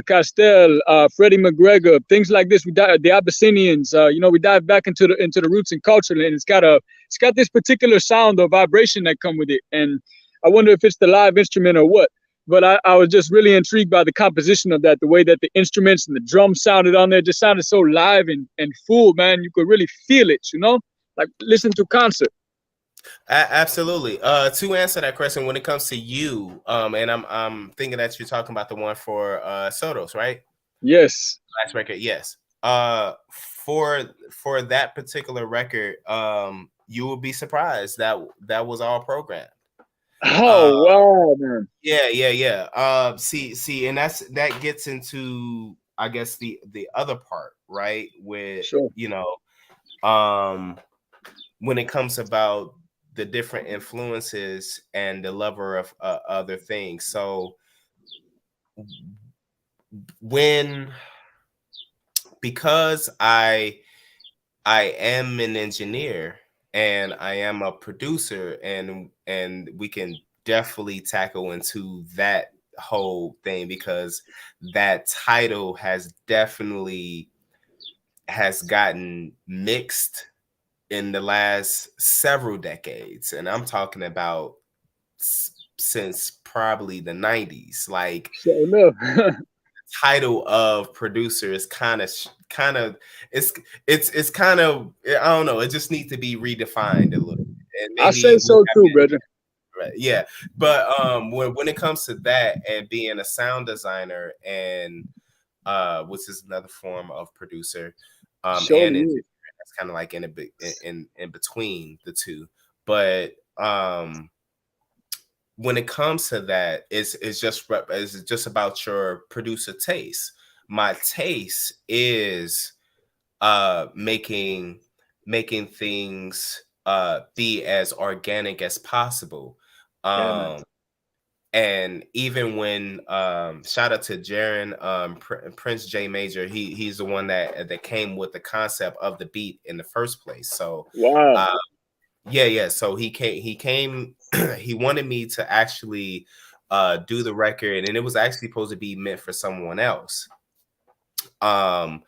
Castell, Freddie McGregor, things like this. The Abyssinians. You know, we dive back into the roots and culture, and it's got this particular sound or vibration that come with it. And I wonder if it's the live instrument or what. But I was just really intrigued by the composition of that, the way that the instruments and the drums sounded on there, just sounded so live and full, man. You could really feel it, you know, like listen to concert. Absolutely. To answer that question, when it comes to you, and I'm thinking that you're talking about the one for Sotos, right? Yes. Last record, yes. For that particular record, you will be surprised that that was all programmed. Uh, Oh wow, man. yeah. See, and that gets into, I guess, the other part, right? With, Sure. you know, um, when it comes about the different influences and the lover of other things. So when, because I am an engineer and I am a producer, and we can definitely tackle into that whole thing, because that title has definitely has gotten mixed in the last several decades, and I'm talking about since probably the 90s. Like, So no. title of producer is it's it's kind of, I don't know, it just needs to be redefined a little bit. And I say maybe we so have too, brother. right, yeah. But when it comes to that and being a sound designer and which is another form of producer, and Surely is. that's kind of like in between the two. But when it comes to that, it's just about your producer taste. My taste is making things be as organic as possible. Yeah, man. Um, and even when shout out to Jaron, Prince J Major, he's the one that came with the concept of the beat in the first place. So Wow. uh, yeah. So he came he wanted me to actually do the record, and it was actually supposed to be meant for someone else. Um,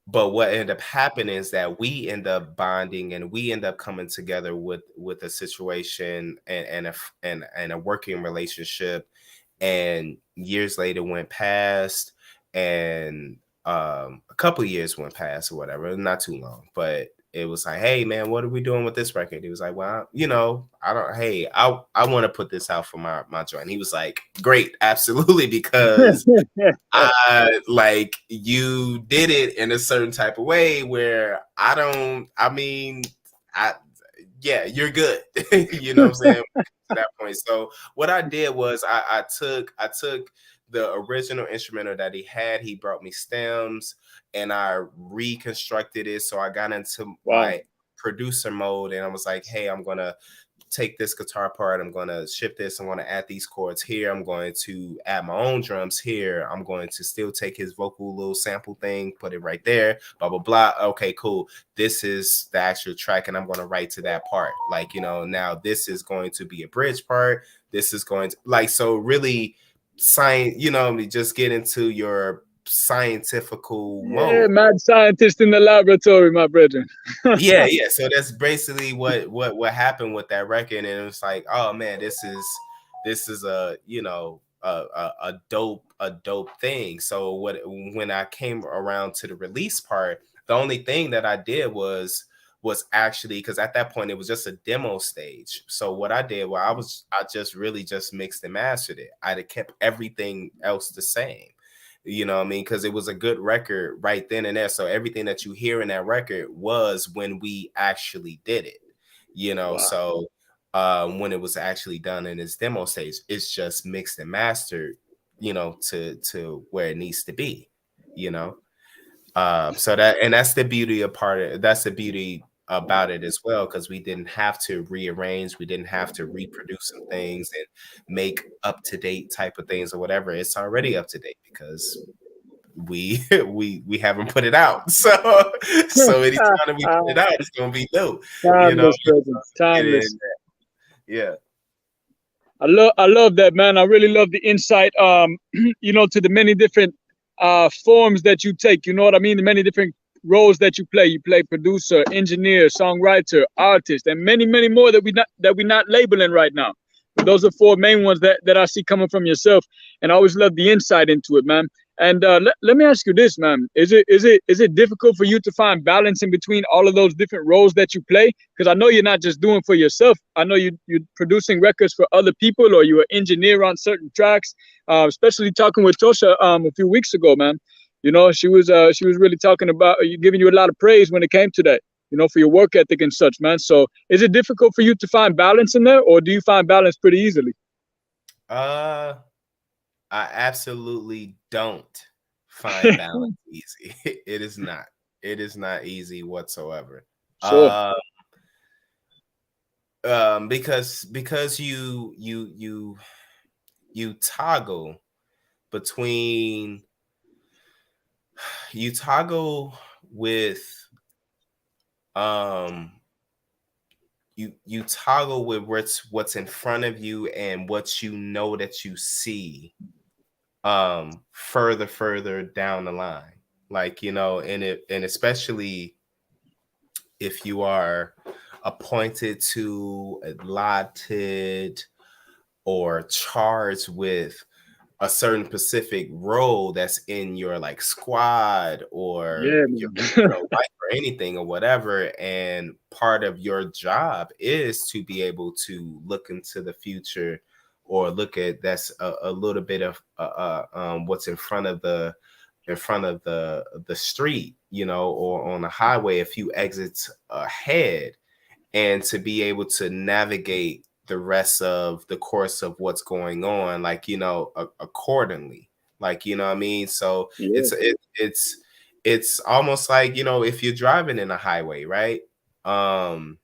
but what ended up happening is that we end up bonding, and we end up coming together with a situation and a working relationship. And years later went past, and a couple of years went past or whatever, not too long, but it was like, hey man, what are we doing with this record? He was like, well, I don't, hey, I want to put this out for my joint. He was like, great, absolutely, because like, you did it in a certain type of way where I mean, I yeah, you're good. You know what I'm saying? To that point. So what I did was I took the original instrumental that he had. He brought me stems, and I reconstructed it. So I got into Wow. my producer mode, and I was like, hey, I'm gonna take this guitar part, I'm going to shift this, I'm going to add these chords here, I'm going to add my own drums here, I'm going to still take his vocal little sample thing, put it right there, blah blah blah. Okay, cool, this is the actual track, and I'm going to write to that part. Like, now this is going to be a bridge part, this is going to, like, so really science, just get into your scientifical Yeah, mode. mad scientist in the laboratory, my brother. Yeah. So that's basically what happened with that record, and it was like, oh man, this is a dope thing. So when I came around to the release part, the only thing that I did was actually, because at that point it was just a demo stage. So what I did, I just really just mixed and mastered it. I'd have kept everything else the same. You know what I mean? Because it was a good record right then and there. So everything that you hear in that record was when we actually did it. Wow. So when it was actually done in its demo stage, it's just mixed and mastered, to where it needs to be, you know. So that's the beauty of that's the beauty about it as well, because we didn't have to rearrange, we didn't have to reproduce some things and make up to date type of things or whatever. It's already up to date because we we haven't put it out. So anytime that we put it out, it's gonna be new. You know, Timeless, brother. get Timeless. in there. Yeah. I love that, man. I really love the insight, to the many different forms that you take. You know what I mean? The many different roles that you play. You play producer, engineer, songwriter, artist, and many, many more that we're not labeling right now. But those are four main ones that I see coming from yourself, and I always love the insight into it, man. And let me ask you this, man: is it difficult for you to find balance in between all of those different roles that you play? Because I know you're not just doing for yourself. I know you're producing records for other people, or you're an engineer on certain tracks. Especially talking with Tosha a few weeks ago, man. She was really talking about you, giving you a lot of praise when it came to that. For your work ethic and such, man. So is it difficult for you to find balance in there, or do you find balance pretty easily? Uh, I absolutely don't find balance easy. It is not. It is not easy whatsoever. Sure. Uh, because you toggle between you toggle with um you toggle with what's in front of you and what you know that you see further down the line, like, you know, and especially if you are appointed to, allotted, or charged with a certain specific role that's in your like squad or Yeah, your, man. life or anything or whatever, and part of your job is to be able to look into the future, or look at that's a little bit of what's in front of the street, you know, or on the highway a few exits ahead, and to be able to navigate the rest of the course of what's going on, like, you know, accordingly, like, you know what I mean. So Yeah. it's almost like, you know, if you're driving in a highway, right? um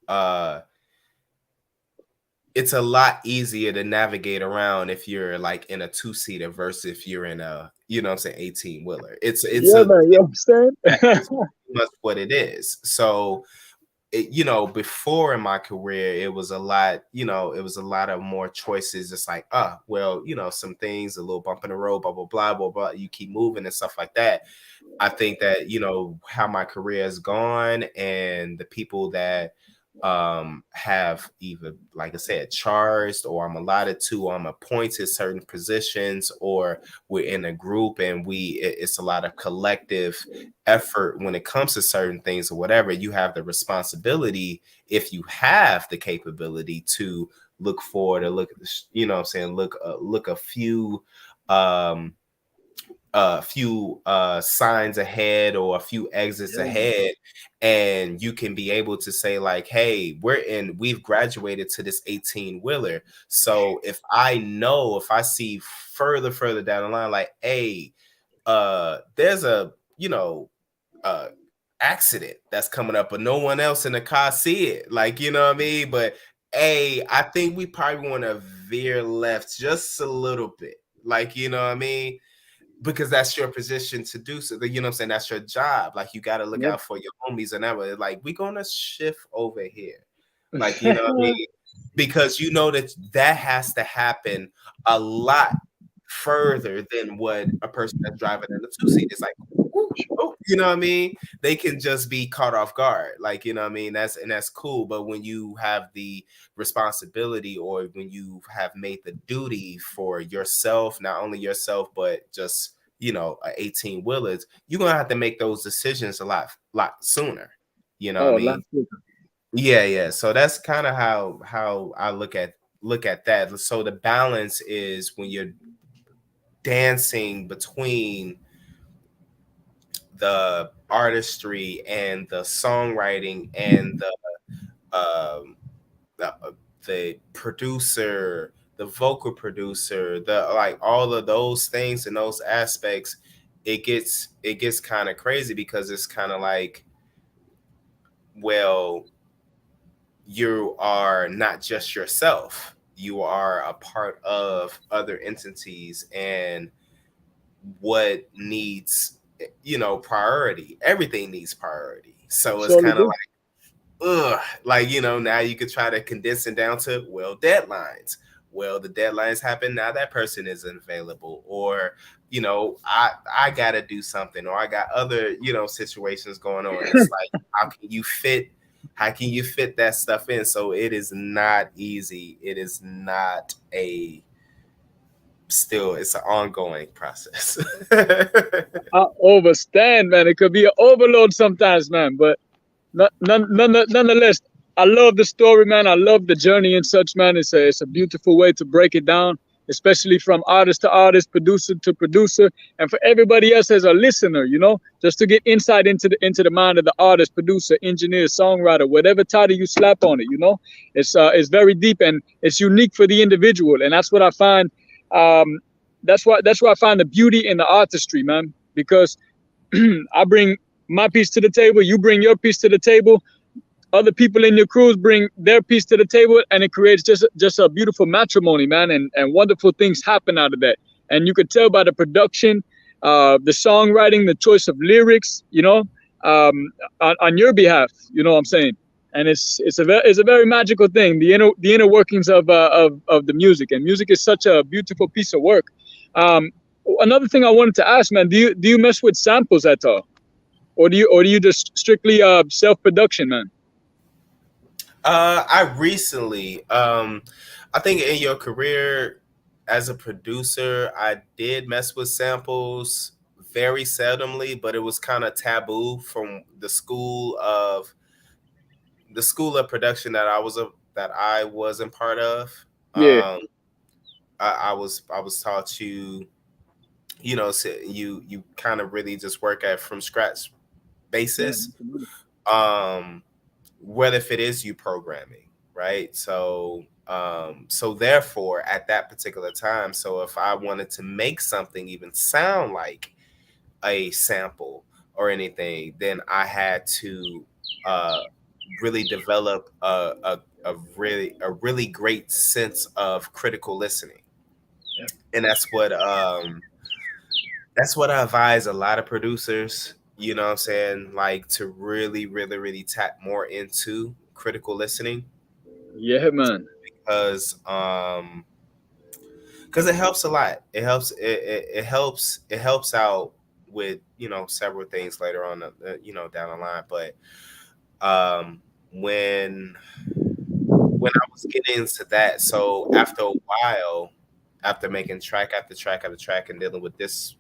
uh it's a lot easier to navigate around if you're like in a two-seater versus if you're in a, you know what I'm saying, 18 wheeler. It's Yeah, a man. You understand? it's pretty much what it is. So you know, before in my career, it was a lot, you know, it was a lot of more choices. It's like, well, you know, some things, a little bump in the road, blah, blah, blah, blah, blah. You keep moving and stuff like that. I think that, you know, how my career has gone and the people that have either, like I said, charged, or I'm allotted to, or I'm appointed certain positions, or we're in a group and it's a lot of collective effort when it comes to certain things or whatever. You have the responsibility, if you have the capability, to look forward, or look at the, you know what I'm saying, look um a few signs ahead, or a few exits Yeah, man. ahead, and you can be able to say like, hey, we've graduated to this 18 wheeler. So if I see further down the line, like, hey, there's a, you know, uh accident that's coming up, but no one else in the car see it, like, you know what I mean, but hey, I think we probably want to veer left just a little bit, like, you know what I mean, because that's your position to do so. You know what I'm saying? That's your job. Like, you got to look Yep. out for your homies and everything. Like, we're gonna shift over here. Like, you know what I mean? Because you know that has to happen a lot further than what a person that's driving in the two seat is like. "Ooh, oh," you know what I mean? They can just be caught off guard. Like, you know what I mean? That's cool. But when you have the responsibility, or when you have made the duty for yourself, not only yourself, but just, you know, 18 wheelers, you're gonna have to make those decisions a lot sooner. You know what I Oh, mean? last week. Yeah. So that's kind of how I look at that. So the balance is when you're dancing between the artistry and the songwriting and um the, the producer, the vocal producer, the like, all of those things and those aspects, it gets kind of crazy, because it's kind of like, well, you are not just yourself, you are a part of other entities, and what needs, you know, priority, everything needs priority. So it's Surely kind of do. like, ugh, like, you know, now you could try to condense it down to, well, deadlines. Well, the deadlines happen now, that person isn't available, or, you know, I gotta do something, or I got other, you know, situations going on. It's like, how can you fit that stuff in? So it is not easy. It is not a still, it's an ongoing process. I overstand, man. It could be an overload sometimes, man. But nonetheless, I love the story, man. I love the journey and such, man. It's a beautiful way to break it down, especially from artist to artist, producer to producer, and for everybody else as a listener, you know, just to get insight into the mind of the artist, producer, engineer, songwriter, whatever title you slap on it, you know. It's very deep, and it's unique for the individual, and that's what I find. Um, that's why I find the beauty in the artistry, man, because I bring my piece to the table, you bring your piece to the table, other people in your crews bring their piece to the table, and it creates just a beautiful matrimony, man, and wonderful things happen out of that. And you could tell by the production, the songwriting, the choice of lyrics, you know, on your behalf, you know what I'm saying? and it's a very magical thing. The inner workings of the music, and music is such a beautiful piece of work. Um, Another thing I wanted to ask, man, do you mess with samples at all, or do you just strictly self production, man? I recently, I think in your career as a producer, I did mess with samples very seldomly, but it was kind of taboo from the school of production that I wasn't part of. Yeah, I was taught to, you kind of really just work at from scratch yeah, basis. absolutely. Um, what if it is you programming, right? So therefore at that particular time, so if I wanted to make something even sound like a sample or anything, then I had to uh really develop a really great sense of critical listening. Yeah, And that's what I advise a lot of producers, you know what I'm saying, like to really, really, really tap more into critical listening, yeah, man. because because it helps a lot. It helps out with several things later on, down the line. But um, when I was getting into that, so after a while, after making track after track after track and dealing with this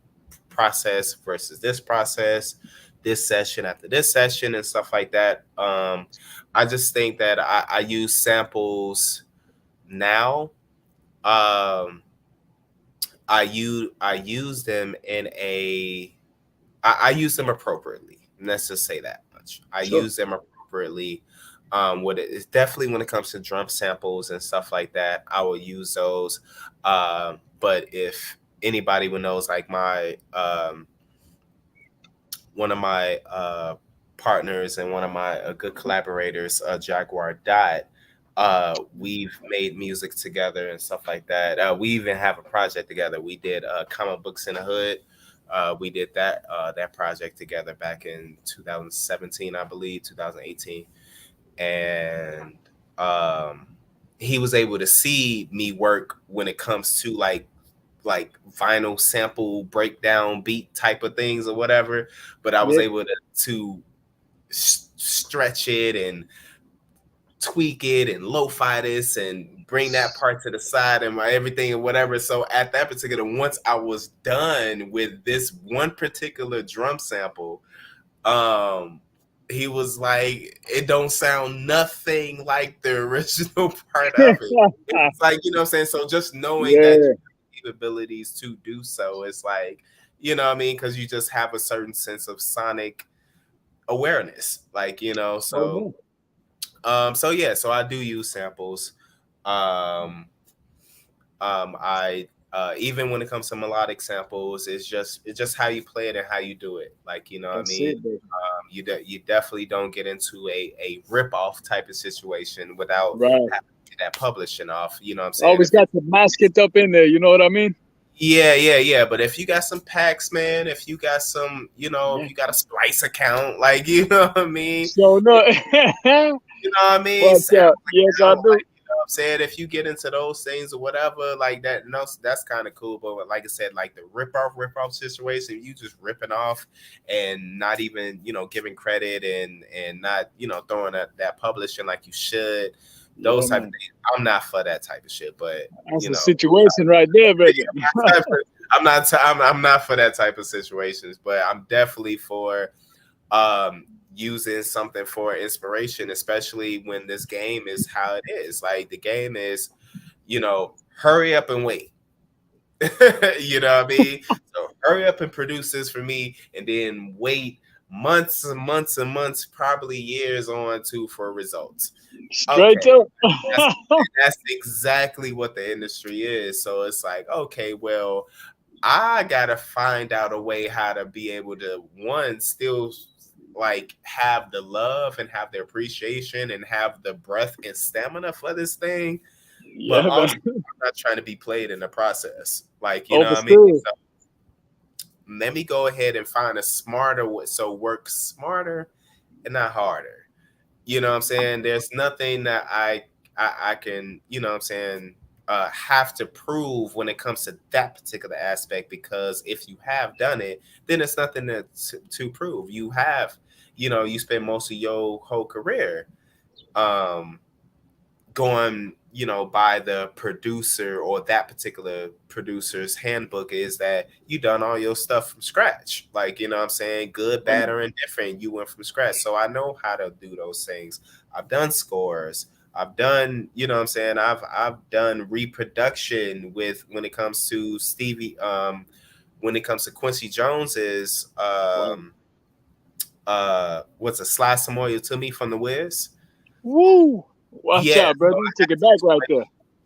process versus this process, this session after this session and stuff like that, I just think that I use samples now. Um, I use them I use them appropriately. Let's just say that much. I Sure. use them appropriately. What it is definitely when it comes to drum samples and stuff like that, I will use those. But if anybody would knows, like my one of my partners and one of my good collaborators, Jaguar Dot. We've made music together and stuff like that. We even have a project together. We did Comic Books in the Hood. We did that project together back in 2017, I believe, 2018, and um, he was able to see me work when it comes to like vinyl sample breakdown beat type of things or whatever. But I was Yeah. able to stretch it and tweak it and lo-fi this and bring that part to the side and my everything and whatever. So at that particular, once I was done with this one particular drum sample, um he was like, it don't sound nothing like the original part of it. It's like, you know what I'm saying? So just knowing that you Yeah. have capabilities to do so, it's like, you know what I mean? Because you just have a certain sense of sonic awareness. Like, Oh so man. so yeah, so I do use samples. Um I even when it comes to melodic samples, it's just how you play it and how you do it. Like, you know what I That's mean? it, baby. You definitely don't get into a rip off type of situation without Right. having to get that publishing off. You know what I'm saying? Always got to mask it up in there. You know what I mean? Yeah, yeah, yeah. But if you got some packs, man, if you got some, if Yeah. you got a Splice account, like, you know what I mean? So no. You know what I mean? Watch Sound out. Yes, I out, do. like, you know what I'm saying? If you get into those things or whatever, like that, no, that's kind of cool. But like I said, like the rip off situation, you just ripping off and not even, giving credit and not, throwing that publishing like you should. Yeah, Those type of man. things. I'm not for that type of shit, but That's you the know, situation right there, brother. I'm not for that type of situations, but I'm definitely for using something for inspiration, especially when this game is how it is. Like the game is, hurry up and wait. You know what I mean? So hurry up and produce this for me, and then wait months and months and months, probably years on to for results. Straight Okay, up. that's exactly what the industry is. So it's like, okay, well, I gotta find out a way how to be able to one still like have the love and have the appreciation and have the breath and stamina for this thing, but Yeah, also man. I'm not trying to be played in the process. Like, you know what I mean? Overstood. So let me go ahead and find a smarter way, so work smarter and not harder. You know what I'm saying? There's nothing that I can, you know what I'm saying, have to prove when it comes to that particular aspect, because if you have done it, then it's nothing to prove. You have, you know, you spend most of your whole career um going, you know, by the producer or that particular producer's handbook, is that you done all your stuff from scratch. Like, you know what I'm saying? Good, bad, or indifferent, you went from scratch. So I know how to do those things. I've done scores. I've done, you know what I'm saying? I've done reproduction with, when it comes to Stevie, when it comes to Quincy Jones's Wow. what's a Slide Some Oil to Me from the Wiz. Woo! Watch Yeah, out, so brother. You take it back right there.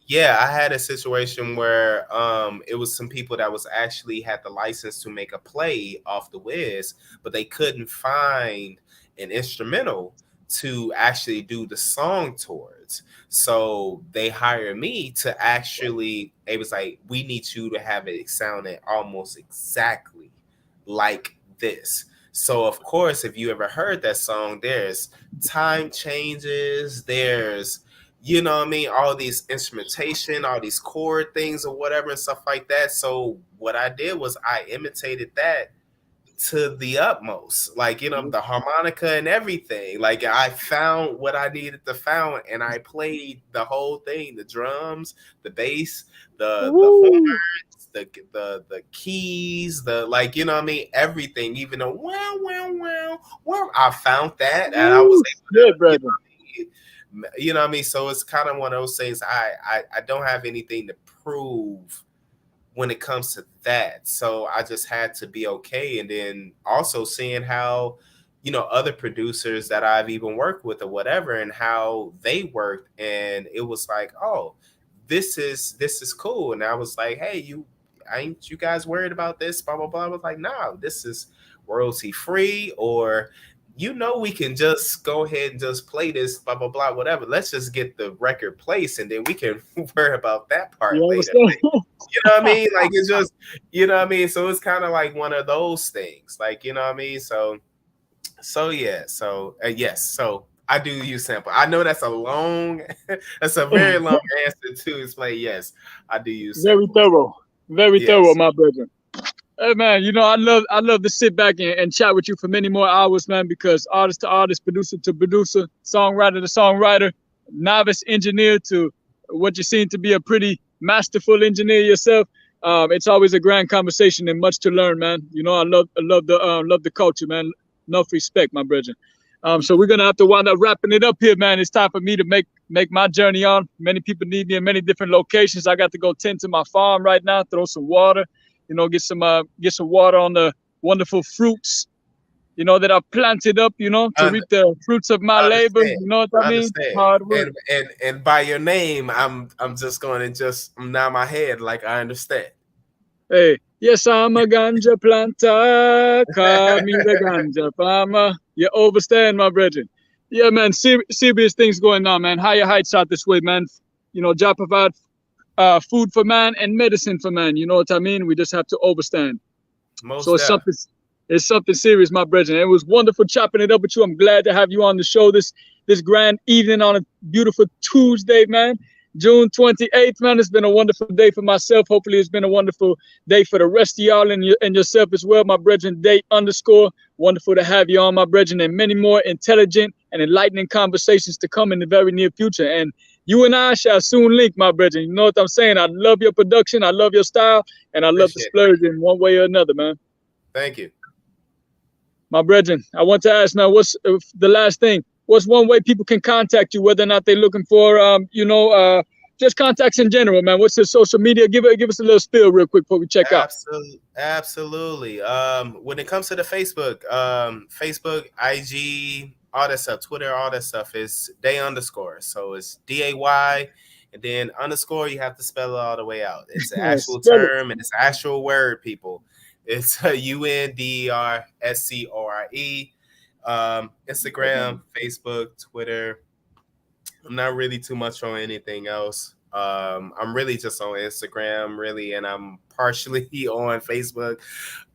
yeah, I had a situation where it was some people that was actually had the license to make a play off the Wiz, but they couldn't find an instrumental to actually do the song towards. So they hired me to actually, it was like, we need you to have it sounding almost exactly like this. So of course, if you ever heard that song, there's time changes, there's, you know what I mean, all these instrumentation, all these chord things or whatever and stuff like that. So what I did was I imitated that to the utmost, like, you know, the harmonica and everything. Like, I found what I needed to found, and I played the whole thing, the drums, the bass, the Woo! horns, the keys, the, like, you know what I mean, everything, even the wow wow wow wow, I found that, and I was Woo! able Yeah, to, brother. you know what I mean? So it's kind of one of those things. I don't have anything to prove when it comes to that. So I just had to be okay. And then also seeing how, you know, other producers that I've even worked with or whatever, and how they worked. And it was like, oh, this is cool. And I was like, hey, ain't you guys worried about this? Blah blah blah. I was like, no, this is royalty free, or, you know, we can just go ahead and just play this, blah blah blah, whatever. Let's just get the record placed, and then we can worry about that part You later. understand? You know what I mean? Like, it's just, you know what I mean? So it's kind of like one of those things. Like, you know what I mean? So yeah. So yes. So I do use sample. I know that's a long, that's a very long answer to explain. Yes, I do use Very samples. thorough. Very thorough, Yes. my brother. Hey man, you know I love to sit back and chat with you for many more hours, man, because artist to artist, producer to producer, songwriter to songwriter, novice engineer to what you seem to be a pretty masterful engineer yourself. It's always a grand conversation and much to learn, man. You know I love the culture, man. Enough respect, my brother. So we're gonna have to wind up wrapping it up here, man. It's time for me to make my journey on. Many people need me in many different locations. I got to go tend to my farm right now, throw some water, get some water on the wonderful fruits, that I've planted up, to Un- reap the fruits of my labor. Understand. You know what I mean? Understand. Hard work. And by your name, I'm just going to just nod my head like I understand. Hey, yes, I'm a ganja planter. Call me the ganja farmer. You overstand, my brethren. Yeah, man, serious things going on, man. Higher heights out this way, man. Jah provide food for man and medicine for man. You know what I mean? We just have to overstand. So Most it's deaf. something serious, my brethren. It was wonderful chopping it up with you. I'm glad to have you on the show this grand evening on a beautiful Tuesday, man. June 28th, man. It's been a wonderful day for myself. Hopefully, it's been a wonderful day for the rest of y'all and yourself as well, my brethren. Date underscore. Wonderful to have you on, my brethren, and many more intelligent and enlightening conversations to come in the very near future. And you and I shall soon link, my brethren. You know what I'm saying? I love your production. I love your style. And I love to Appreciate it. splurge in one way or another, man. Thank you. My brethren, I want to ask, man, what's the last thing? What's one way people can contact you, whether or not they're looking for, just contacts in general, man? What's the social media? Give us a little spiel real quick before we check out. Absolutely. When it comes to the Facebook, IG, all that stuff, Twitter, all that stuff is day underscore. So it's DAY, and then underscore. You have to spell it all the way out. It's an Yeah, actual spell it. term and it's an actual word, people. It's UNDERSCORE. Instagram, Facebook, Twitter. I'm not really too much on anything else. I'm really just on Instagram, really, and I'm partially on Facebook.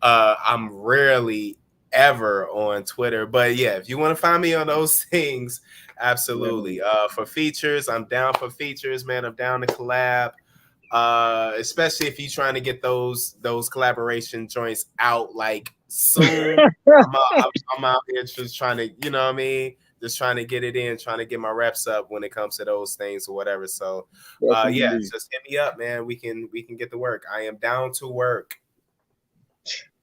I'm rarely ever on Twitter. But yeah, if you want to find me on those things, absolutely. Yeah. For features, I'm down for features, man. I'm down to collab. Especially if you're trying to get those collaboration joints out like soon. I'm out here just trying to, you know what I mean? Just trying to get it in, trying to get my reps up when it comes to those things or whatever. So yeah, just hit me up, man. We can get to work. I am down to work.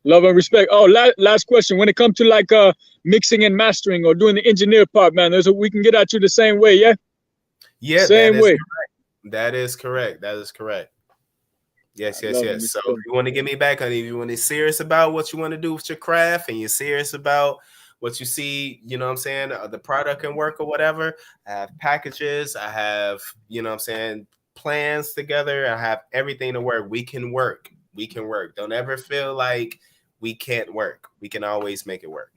Love and respect. Oh, last question. When it comes to like mixing and mastering or doing the engineer part, man, we can get at you the same way, yeah? Yeah, same way. That is correct. Yes. So if you want to get me back on, if you want to serious about what you want to do with your craft and you're serious about what you see, you know what I'm saying, the product and work or whatever, I have packages, I have, you know what I'm saying, plans together, I have everything to work. We can work. Don't ever feel like we can't work. We can always make it work.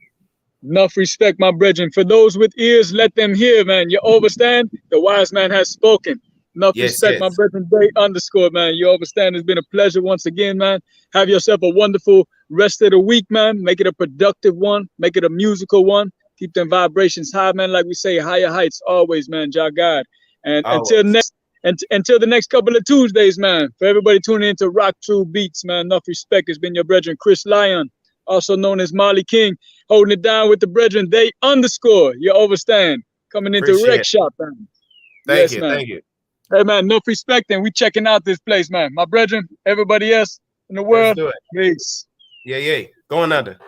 Enough respect, my brethren. For those with ears, let them hear, man. You overstand? The wise man has spoken. Enough respect, my brethren. _, man. You overstand? It's been a pleasure once again, man. Have yourself a wonderful rest of the week, man. Make it a productive one. Make it a musical one. Keep them vibrations high, man. Like we say, higher heights always, man. Jah God. And until the next couple of Tuesdays, man. For everybody tuning into RockTrue Beatz, man. Enough respect. It's been your brethren, Chris Lyon, also known as Marley King, holding it down with the brethren. They _. You overstand? Coming into Rec Shop, man. Thank you. Hey, man, enough respect, and we checking out this place, man. My brethren, everybody else in the world, peace. Yeah. Going under.